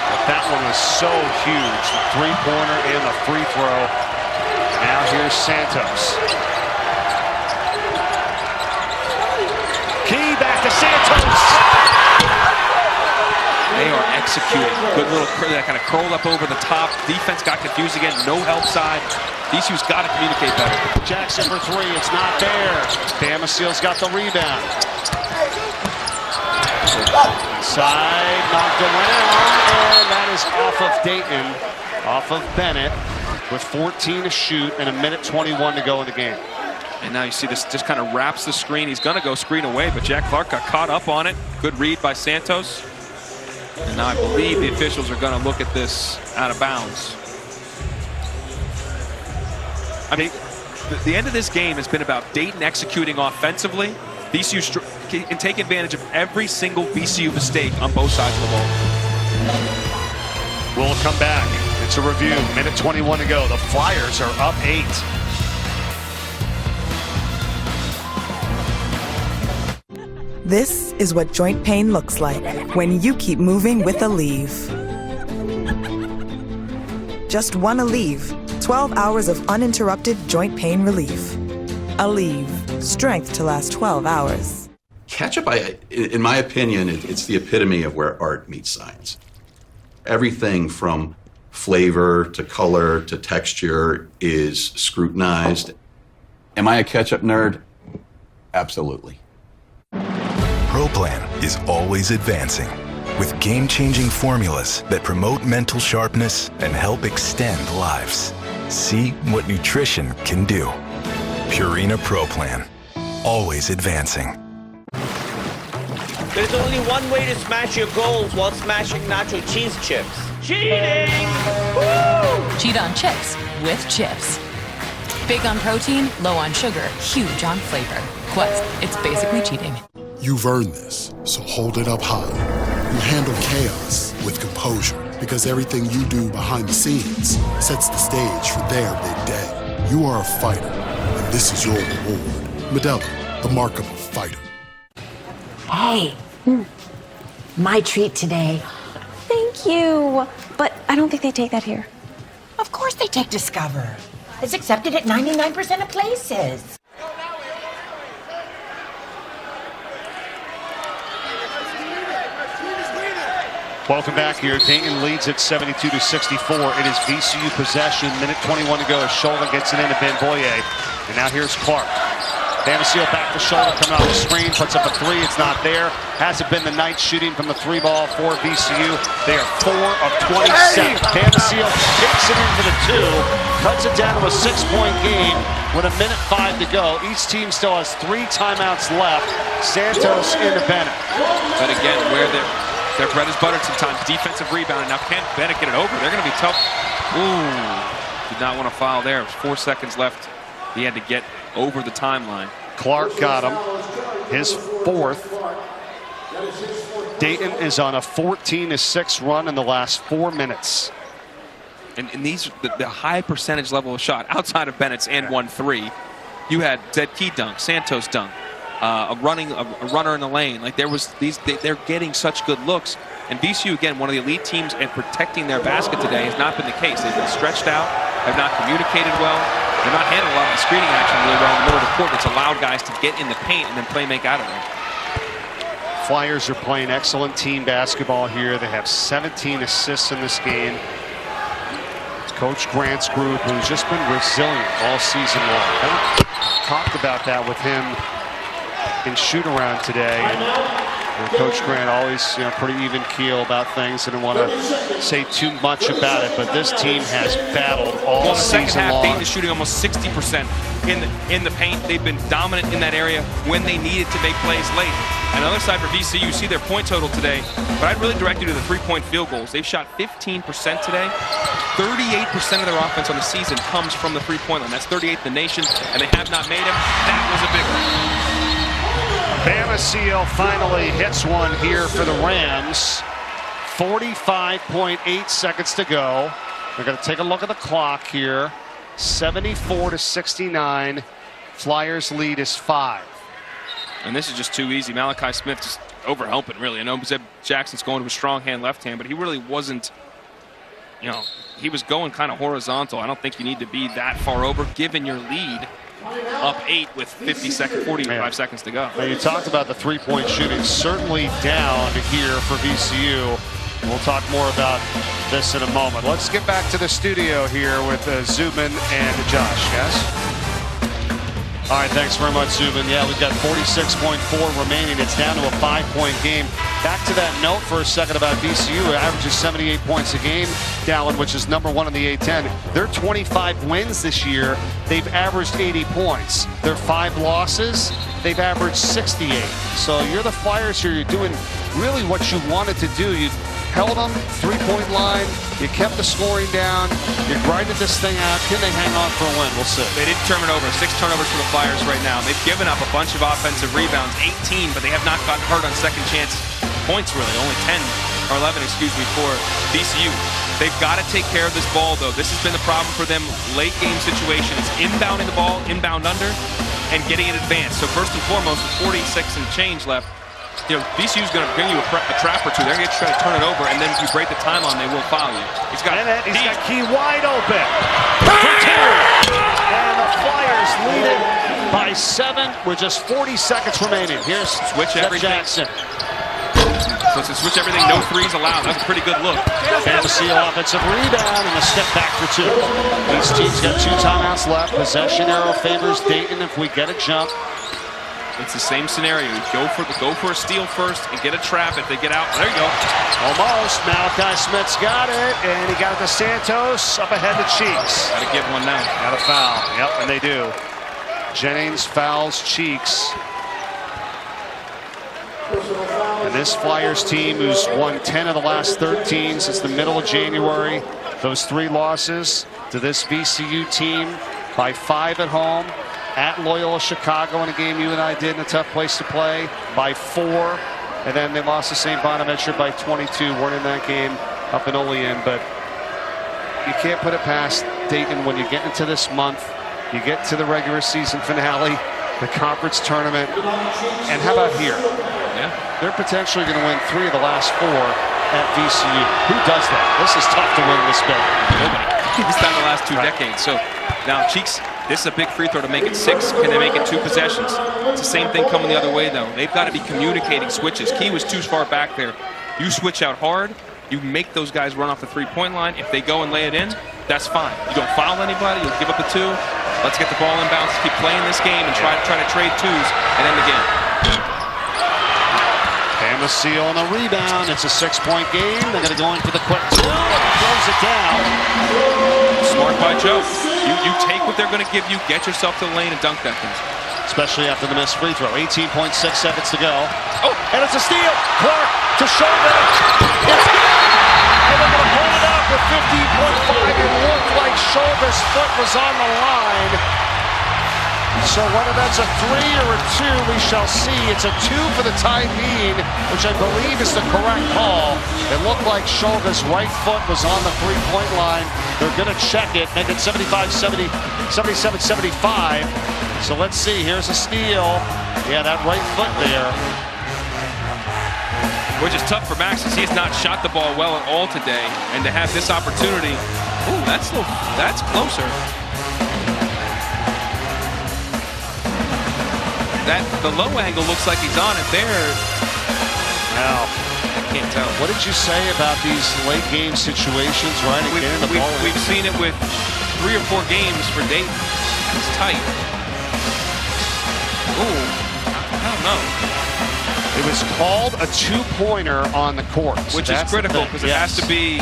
But that one was so huge. The 3-pointer and the free throw. Now here's Santos. Key back to Santos. They are executing. Good little that kind of curled up over the top. Defense got confused again. No help side. VCU's got to communicate better. Jackson for 3. It's not there. Bamisile's got the rebound. Inside, knocked around, and that is off of Dayton, off of Bennett, with 14 to shoot and 1:21 to go in the game. And now you see this just kind of wraps the screen. He's going to go screen away, but Jack Clark got caught up on it. Good read by Santos. And now I believe the officials are going to look at this out of bounds. I mean, the end of this game has been about Dayton executing offensively. VCU can take advantage of every single VCU mistake on both sides of the ball. We'll come back. It's a review. 1:21 to go. The Flyers are up 8. This is what joint pain looks like when you keep moving with Aleve. Just one Aleve, 12 hours of uninterrupted joint pain relief. Aleve, strength to last 12 hours. Ketchup, in my opinion, it's the epitome of where art meets science. Everything from flavor to color to texture is scrutinized. Am I a ketchup nerd? Absolutely. ProPlan is always advancing with game-changing formulas that promote mental sharpness and help extend lives. See what nutrition can do. Purina ProPlan, always advancing. There's only one way to smash your goals while smashing nacho cheese chips. Cheating! Woo! Cheat on chips with chips. Big on protein, low on sugar, huge on flavor. Quest, it's basically cheating. You've earned this, so hold it up high. You handle chaos with composure, because everything you do behind the scenes sets the stage for their big day. You are a fighter, and this is your reward. Modelo, the mark of a fighter. Hey, my treat today. Thank you. But I don't think they take that here. Of course they take Discover. It's accepted at 99% of places. Welcome back here. Dayton leads at 72-64. It is VCU possession. Minute 21 to go as Shoulder gets it into Bamboye. And now here's Clark. Bamisile back to Shoulder, coming off the screen, puts up a three. It's not there. Hasn't been the night shooting from the three ball for VCU. They are 4 of 27. Bamisile kicks it into the two, cuts it down to a 6-point game with 1:05 to go. Each team still has 3 timeouts left. Santos into Bennett. But again, where their bread is buttered sometimes. Defensive rebound. Now can Bennett get it over? They're going to be tough. Ooh, did not want to foul there. 4 seconds left. He had to get over the timeline. Clark got him. His 4th. Dayton is on a 14-6 run in the last 4 minutes. And these the high percentage level of shot outside of Bennett's and 1-3. You had Zed Key dunk, Santos dunk, a runner in the lane. Like there was they're getting such good looks. And VCU again, one of the elite teams, and protecting their basket today has not been the case. They've been stretched out, have not communicated well. They're not handling a lot of the screening action really well in the middle of the court. It's allowed guys to get in the paint and then play make out of it. Flyers are playing excellent team basketball here. They have 17 assists in this game. It's Coach Grant's group, who's just been resilient all season long. Talked about that with him in shoot-around today. And Coach Grant always, pretty even keel about things. Didn't want to say too much about it, but this team has battled all season long. Second half, Dayton is shooting almost 60% in the paint. They've been dominant in that area when they needed to make plays late. And on the other side for VCU, you see their point total today, but I'd really direct you to the three-point field goals. They've shot 15% today. 38% of their offense on the season comes from the three-point line. That's 38th in the nation, and they have not made them. That was a big one. Bamisile finally hits one here for the Rams. 45.8 seconds to go. We're going to take a look at the clock here. 74-69. Flyers lead is 5. And this is just too easy. Malachi Smith just overhelping, really. I know Zeb Jackson's going to a strong hand left hand, but he really wasn't, he was going kind of horizontal. I don't think you need to be that far over, given your lead. Up 8 with 45 seconds to go. Now you talked about the three-point shooting, certainly down here for VCU. And we'll talk more about this in a moment. Let's get back to the studio here with Zubin and Josh. Yes? All right, thanks very much, Zubin. Yeah, we've got 46.4 remaining. It's down to a 5-point game. Back to that note for a second about VCU. It averages 78 points a game, Dallin, which is number 1 in the A-10. Their 25 wins this year, they've averaged 80 points. Their 5 losses, they've averaged 68. So you're the Flyers here. You're doing really what you wanted to do. You held them, three-point line. You kept the scoring down. You grinded this thing out. Can they hang on for a win? We'll see. They didn't turn it over. 6 turnovers for the Flyers right now. They've given up a bunch of offensive rebounds, 18, but they have not gotten hurt on second chance points, really. Only 10 or 11, for VCU. They've got to take care of this ball, though. This has been the problem for them. Late game situation. It's inbounding the ball, inbound under, and getting it advanced. So first and foremost, with 46 and change left, VCU's going to bring you a trap or two. They're going to try to turn it over, and then if you break the timeline, they will foul you. He's got Key wide open for 2. And the Flyers lead it by 7 with just 40 seconds remaining. Here's Jackson. So to switch everything, no threes allowed. That's a pretty good look. Bamisile offensive rebound and a step back for 2. These teams got 2 timeouts left. Possession arrow favors Dayton if we get a jump. It's the same scenario. You go for a steal first and get a trap if they get out. There you go. Almost. Malachi Smith's got it, and he got it to Santos up ahead to Cheeks. Got to give one now. Got a foul. Yep, and they do. Jennings fouls Cheeks. And this Flyers team, who's won 10 of the last 13 since the middle of January, those 3 losses to this VCU team by 5 at home, at Loyola Chicago in a game you and I did in a tough place to play, by 4, and then they lost to St. Bonaventure by 22. Weren't in that game up in Olean, but you can't put it past Dayton when you get into this month. You get to the regular season finale, the conference tournament, and how about here? Yeah. They're potentially going to win 3 of the last 4 at VCU. Who does that? This is tough to win this building. Nobody. He's done the last 2 decades. So now Cheeks, this is a big free throw to make it 6. Can they make it 2 possessions? It's the same thing coming the other way, though. They've got to be communicating switches. Key was too far back there. You switch out hard. You make those guys run off the 3-point line. If they go and lay it in, that's fine. You don't foul anybody. You'll give up a 2. Let's get the ball inbounds, keep playing this game, and try to trade 2s and end the game. Bamisile on the rebound. It's a 6-point game. They're going to go in for the quick 2 and close it down. Smart by Joe. You take what they're going to give you, get yourself to the lane, and dunk that thing. Especially after the missed free throw. 18.6 seconds to go. Oh, and it's a steal. Clark to shoulder. It's good. And they're going to hold it up with 15.5. It looked like Shoulder's foot was on the line. So whether that's a 3 or a 2, we shall see. It's a 2 for the time being, which I believe is the correct call. It looked like Shoulder's right foot was on the 3-point line. They're going to check it, make it 77-75. So let's see. Here's a steal. Yeah, that right foot there. Which is tough for Max, because he has not shot the ball well at all today. And to have this opportunity, ooh, that's closer. The low angle looks like he's on it there. Now, I can't tell. What did you say about these late game situations, right? We've seen it with 3 or 4 games for Dayton. It's tight. Ooh, I don't know. It was called a 2-pointer on the court. Which is critical, because it has to be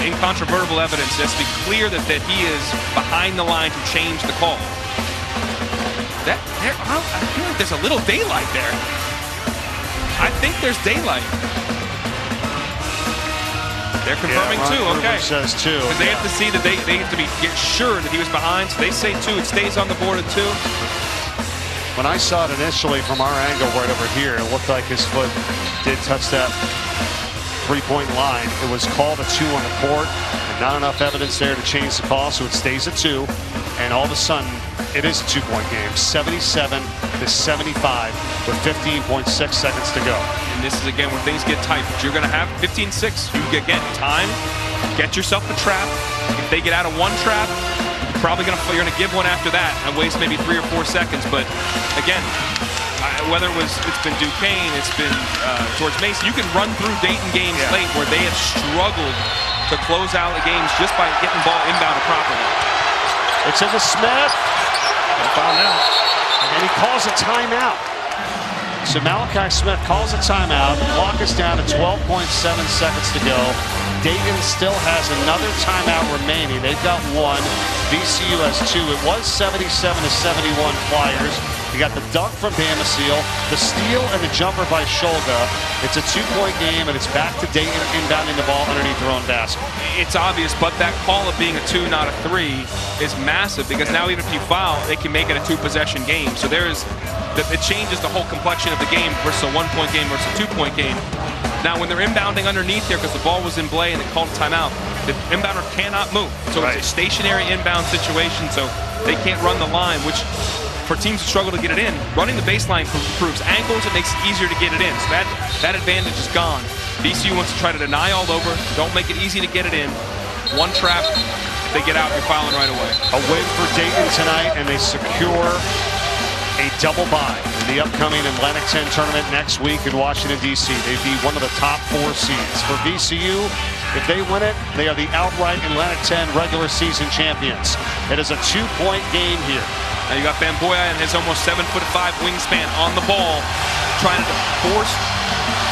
incontrovertible evidence. It has to be clear that he is behind the line to change the call. I feel like there's a little daylight there. I think there's daylight. They're confirming 2. Okay. Says 2. Because they have to see that they have to get sure that he was behind. So they say 2. It stays on the board at 2. When I saw it initially from our angle right over here, it looked like his foot did touch that 3-point line. It was called a 2 on the court, and not enough evidence there to change the call, so it stays at 2. And all of a sudden, it is a 2-point game, 77-75 with 15.6 seconds to go. And this is, again, when things get tight. But you're going to have 15-6. You get time, get yourself the trap. If they get out of one trap, you're going to give one after that and waste maybe 3 or 4 seconds. But, again, whether it's been Duquesne, it's been George Mason, you can run through Dayton games late where they have struggled to close out the games just by getting the ball inbounded properly. It's into Smith. Foul now. And he calls a timeout. So Malachi Smith calls a timeout. The clock is down to 12.7 seconds to go. Dayton still has another timeout remaining. They've got 1. VCU has 2. It was 77-71 Flyers. You got the dunk from Bamisile, the steal and the jumper by Scholga. It's a 2-point game, and it's back to Dayton inbounding the ball underneath their own basket. It's obvious, but that call of being a 2, not a 3, is massive, because now even if you foul, they can make it a 2-possession game. So it changes the whole complexion of the game versus a 1-point game versus a 2-point game. Now, when they're inbounding underneath here because the ball was in play and they called a timeout, the inbounder cannot move. So It's a stationary inbound situation, so they can't run the line, which for teams who struggle to get it in, running the baseline improves angles. It makes it easier to get it in. So that advantage is gone. VCU wants to try to deny all over. Don't make it easy to get it in. One trap, if they get out, you're fouling right away. A win for Dayton tonight, and they secure a double bye in the upcoming Atlantic 10 tournament next week in Washington, D.C. They'd be one of the top 4 seeds. For VCU, if they win it, they are the outright Atlantic 10 regular season champions. It is a 2-point game here. Now you got Bamboya and his almost 7'5" wingspan on the ball, trying to force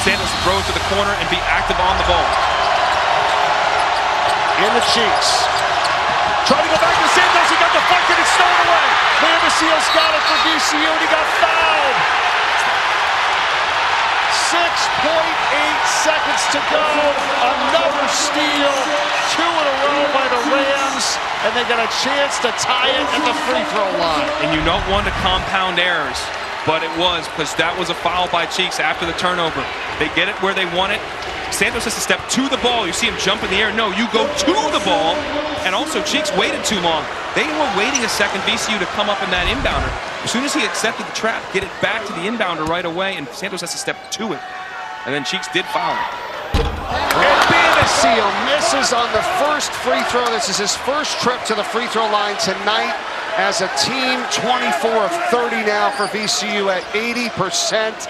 Sanders to throw it to the corner and be active on the ball. In the Cheeks. Trying to go back to Sanders. He got deflected and stolen away. Bamisile's got it for VCU, and he got fouled. seconds to go. Another steal. 2 in a row by the Rams. And they got a chance to tie it at the free throw line. And you don't want to compound errors, but it was, because that was a foul by Cheeks after the turnover. They get it where they want it. Santos has to step to the ball. You see him jump in the air. No, you go to the ball. And also, Cheeks waited too long. They were waiting a second, VCU, to come up in that inbounder. As soon as he accepted the trap, get it back to the inbounder right away, and Santos has to step to it. And then Cheeks did foul him. And Bamisile misses on the first free throw. This is his first trip to the free throw line tonight as a team. 24 of 30 now for VCU at 80%.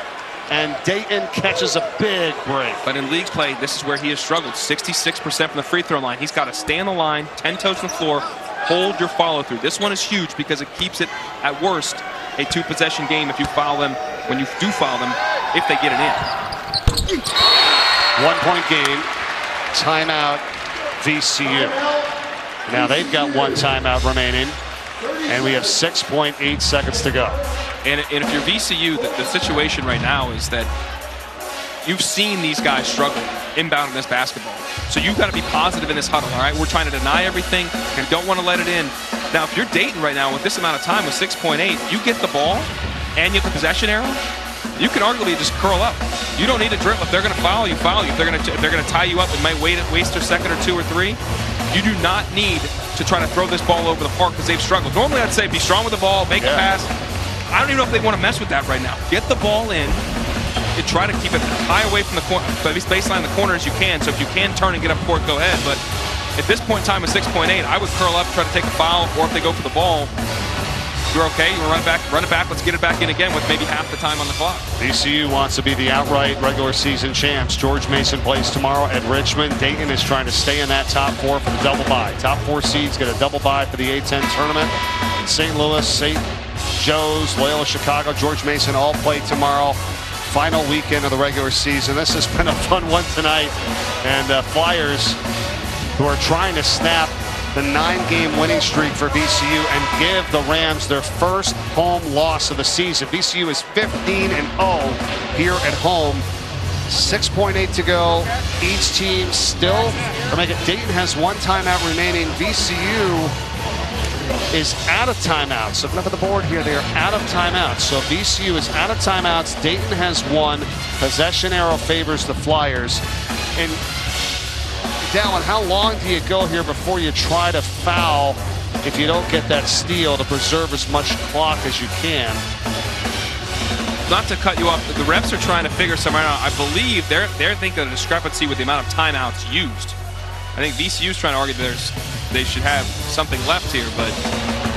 And Dayton catches a big break. But in league play, this is where he has struggled. 66% from the free throw line. He's got to stay on the line, 10 toes on the floor, hold your follow through. This one is huge because it keeps it, at worst, a 2-possession game if you foul them, when you do foul them, if they get it in. 1-point game. Timeout VCU. Now they've got 1 timeout remaining. And we have 6.8 seconds to go. And if you're VCU, the situation right now is that you've seen these guys struggle inbound in this basketball. So you've got to be positive in this huddle, all right? We're trying to deny everything and don't want to let it in. Now, if you're Dayton right now with this amount of time, with 6.8, you get the ball and you get the possession arrow, you can arguably just curl up. You don't need to dribble. If they're going to foul you, foul you. If they're going to tie you up and might waste their second or 2 or 3, you do not need to try to throw this ball over the park because they've struggled. Normally, I'd say be strong with the ball, make a pass. I don't even know if they want to mess with that right now. Get the ball in and try to keep it high away from the corner, at least baseline the corner as you can. So if you can turn and get up court, go ahead. But at this point in time with 6.8, I would curl up, try to take a foul, or if they go for the ball, you're okay. You run it back. Let's get it back in again with maybe half the time on the clock. VCU wants to be the outright regular season champs. George Mason plays tomorrow at Richmond. Dayton is trying to stay in that top 4 for the double bye. Top 4 seeds get a double bye for the A-10 tournament. St. Louis, St. Joe's, Loyola Chicago, George Mason all play tomorrow. Final weekend of the regular season. This has been a fun one tonight. And Flyers, who are trying to snap the 9-game winning streak for VCU and give the Rams their first home loss of the season. VCU is 15-0 here at home. 6.8 to go. Each team still, Dayton has 1 timeout remaining. VCU is out of timeouts. So look at the board here. They are out of timeouts. So VCU is out of timeouts. Dayton has 1. Possession arrow favors the Flyers. And Dallin, how long do you go here before you try to foul if you don't get that steal to preserve as much clock as you can? Not to cut you off, the refs are trying to figure something out. I believe they're thinking of a discrepancy with the amount of timeouts used. I think VCU's trying to argue they should have something left here, but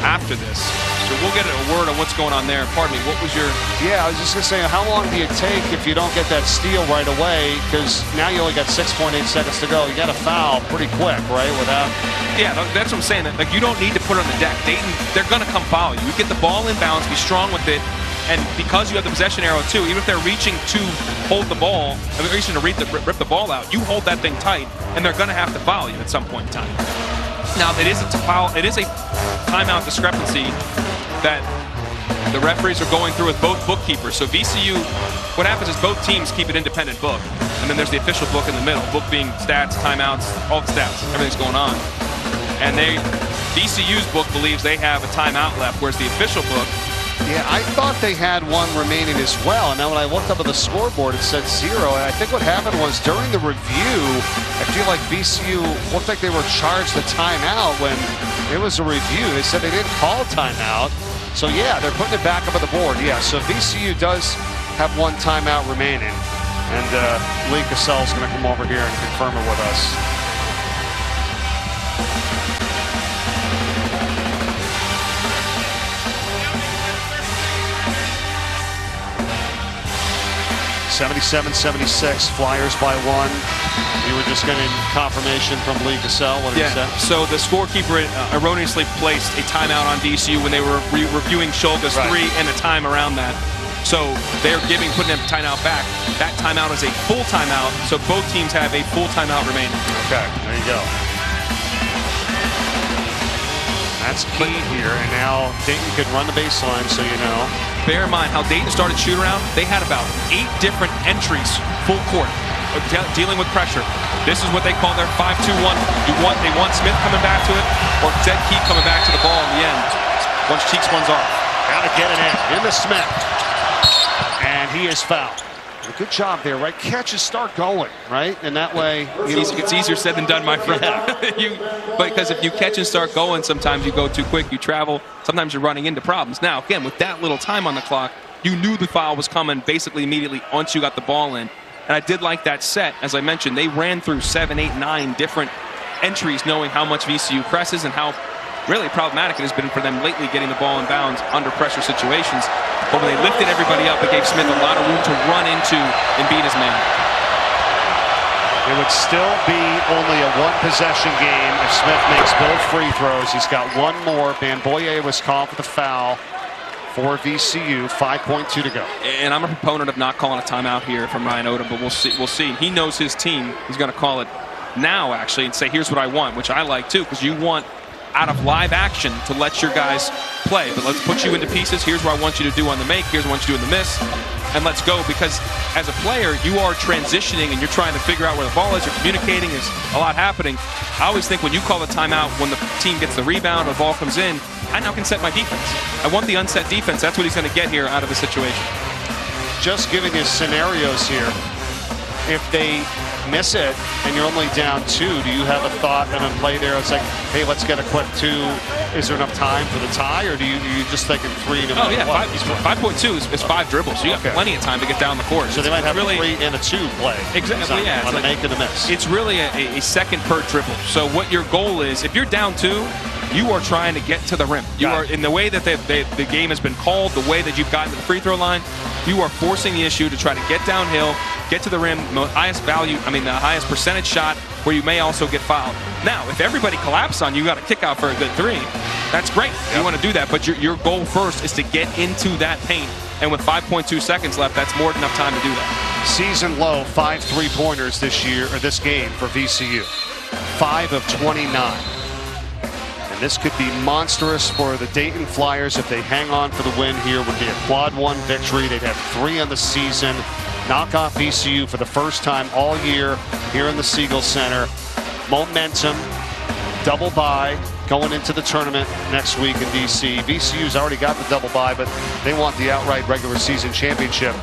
after this. So we'll get a word on what's going on there. Pardon me, what was your... Yeah, I was just going to say, how long do you take if you don't get that steal right away? Because now you only got 6.8 seconds to go. You got to foul pretty quick, right? Yeah, that's what I'm saying. Like, you don't need to put it on the deck. Dayton, they're going to come foul you. You get the ball in bounds, be strong with it, and because you have the possession arrow too, even if they're reaching to hold the ball, reaching to rip the ball out, you hold that thing tight, and they're going to have to foul you at some point in time. Now, it is a timeout discrepancy that the referees are going through with both bookkeepers. So VCU, what happens is both teams keep an independent book, and then there's the official book in the middle, book being stats, timeouts, all the stats, everything's going on. And VCU's book believes they have a timeout left, whereas the official book... Yeah, I thought they had 1 remaining as well. And now when I looked up at the scoreboard, it said 0. And I think what happened was during the review, I feel like VCU looked like they were charged a timeout when it was a review. They said they didn't call timeout. So yeah, they're putting it back up on the board. Yeah, so VCU does have 1 timeout remaining. And Lee Cassell's going to come over here and confirm it with us. 77-76, Flyers by 1. You were just getting confirmation from Lee Cassell. What did he say? So the scorekeeper erroneously placed a timeout on VCU when they were reviewing Shulga's 3 and the time around that. So they're putting them timeout back. That timeout is a full timeout, so both teams have a full timeout remaining. Okay, there you go. That's key here, and now Dayton could run the baseline, so you know. bear in mind how Dayton started shoot-around. They had about 8 different entries full court dealing with pressure. This is what they call their 5-2-1. They want Smith coming back to it, or Zed Keith coming back to the ball in the end once Cheeks runs off. Got to get it in. Into Smith. And he is fouled. Good job there, right? Catches start going, right? And that way... It's easier said than done, my friend. Because if you catch and start going, sometimes you go too quick, you travel. Sometimes you're running into problems. Now, again, with that little time on the clock, you knew the foul was coming basically immediately once you got the ball in. And I did like that set. As I mentioned, they ran through 7, 8, 9 different entries knowing how much VCU presses and how really problematic it has been for them lately getting the ball in bounds under pressure situations. But when they lifted everybody up, it gave Smith a lot of room to run into and beat his man. It would still be only a one-possession game if Smith makes both free throws. He's got one more. Bamboye was called for the foul for VCU. 5.2 to go. And I'm a proponent of not calling a timeout here from Ryan Odom, but we'll see. We'll see. He knows his team. He's going to call it now, actually, and say, here's what I want, which I like, too, because you want out of live action to let your guys play. But let's put you into pieces. Here's what I want you to do on the make. Here's what I want you to do in the miss. And let's go, because as a player, you are transitioning and you're trying to figure out where the ball is. You're communicating. There's a lot happening. I always think when you call a timeout, when the team gets the rebound or the ball comes in, I now can set my defense. I want the unset defense. That's what he's going to get here out of the situation. Just giving his scenarios here. If they miss it and you're only down 2, do you have a thought and a play there? It's like, hey, let's get a quick 2. Is there enough time for the tie, or do you just thinking 3 to 5.2 is 5 dribbles. So you got plenty of time to get down the court. So they might have really, a 3 and a 2 play. Exactly, yeah. On the make and the miss. It's really a second per dribble. So what your goal is, if you're down 2, you are trying to get to the rim. You are, in the way that the game has been called, the way that you've gotten to the free throw line, you are forcing the issue to try to get downhill, get to the rim, the highest percentage shot where you may also get fouled. Now, if everybody collapses on you, got a kick out for a good 3. That's great. Yep. You want to do that, but your goal first is to get into that paint. And with 5.2 seconds left, that's more than enough time to do that. Season low 5 3-pointers this game for VCU. 5 of 29. This could be monstrous for the Dayton Flyers if they hang on for the win here. Would be a quad 1 victory. They'd have 3 on the season. Knock off VCU for the first time all year here in the Siegel Center. Momentum, double bye going into the tournament next week in DC. VCU's already got the double bye, but they want the outright regular season championship.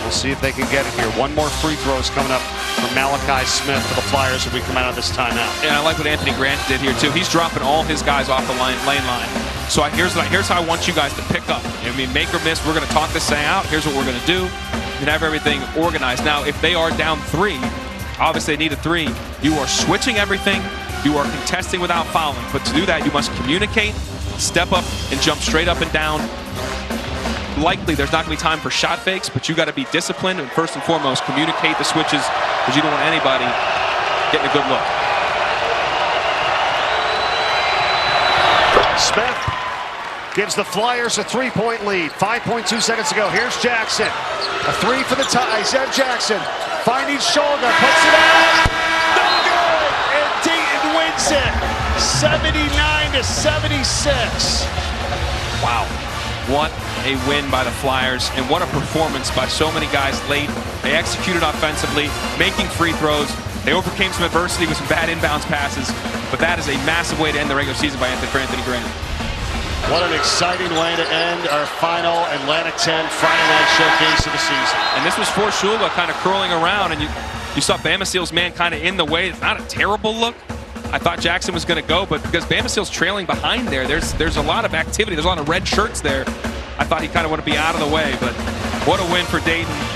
We'll see if they can get it here. One more free throw is coming up from Malachi Smith for the Flyers if we come out of this timeout. And I like what Anthony Grant did here, too. He's dropping all his guys off the lane line. So here's how I want you guys to pick up. I mean, make or miss, we're going to talk this thing out. Here's what we're going to do. And have everything organized. Now, if they are down 3, obviously they need a 3. You are switching everything. You are contesting without fouling. But to do that, you must communicate, step up, and jump straight up and down. Likely there's not going to be time for shot fakes, but you got to be disciplined and first and foremost communicate the switches, because you don't want anybody getting a good look. Smith gives the Flyers a 3-point lead. 5.2 seconds to go. Here's Jackson. A 3 for the tie. Zed Jackson finding shoulder, puts it out. No good! And Dayton wins it. 79-76. Wow. What a win by the Flyers, and what a performance by so many guys late. They executed offensively, making free throws. They overcame some adversity with some bad inbounds passes, but that is a massive way to end the regular season by Anthony Grant. What an exciting way to end our final Atlantic 10 Friday night showcase of the season. And this was for Shula kind of curling around, and you saw Bamisile's man kind of in the way. It's not a terrible look. I thought Jackson was going to go, but because Bamisile's trailing behind there's a lot of activity. There's a lot of red shirts there. I thought he kind of want to be out of the way, but what a win for Dayton.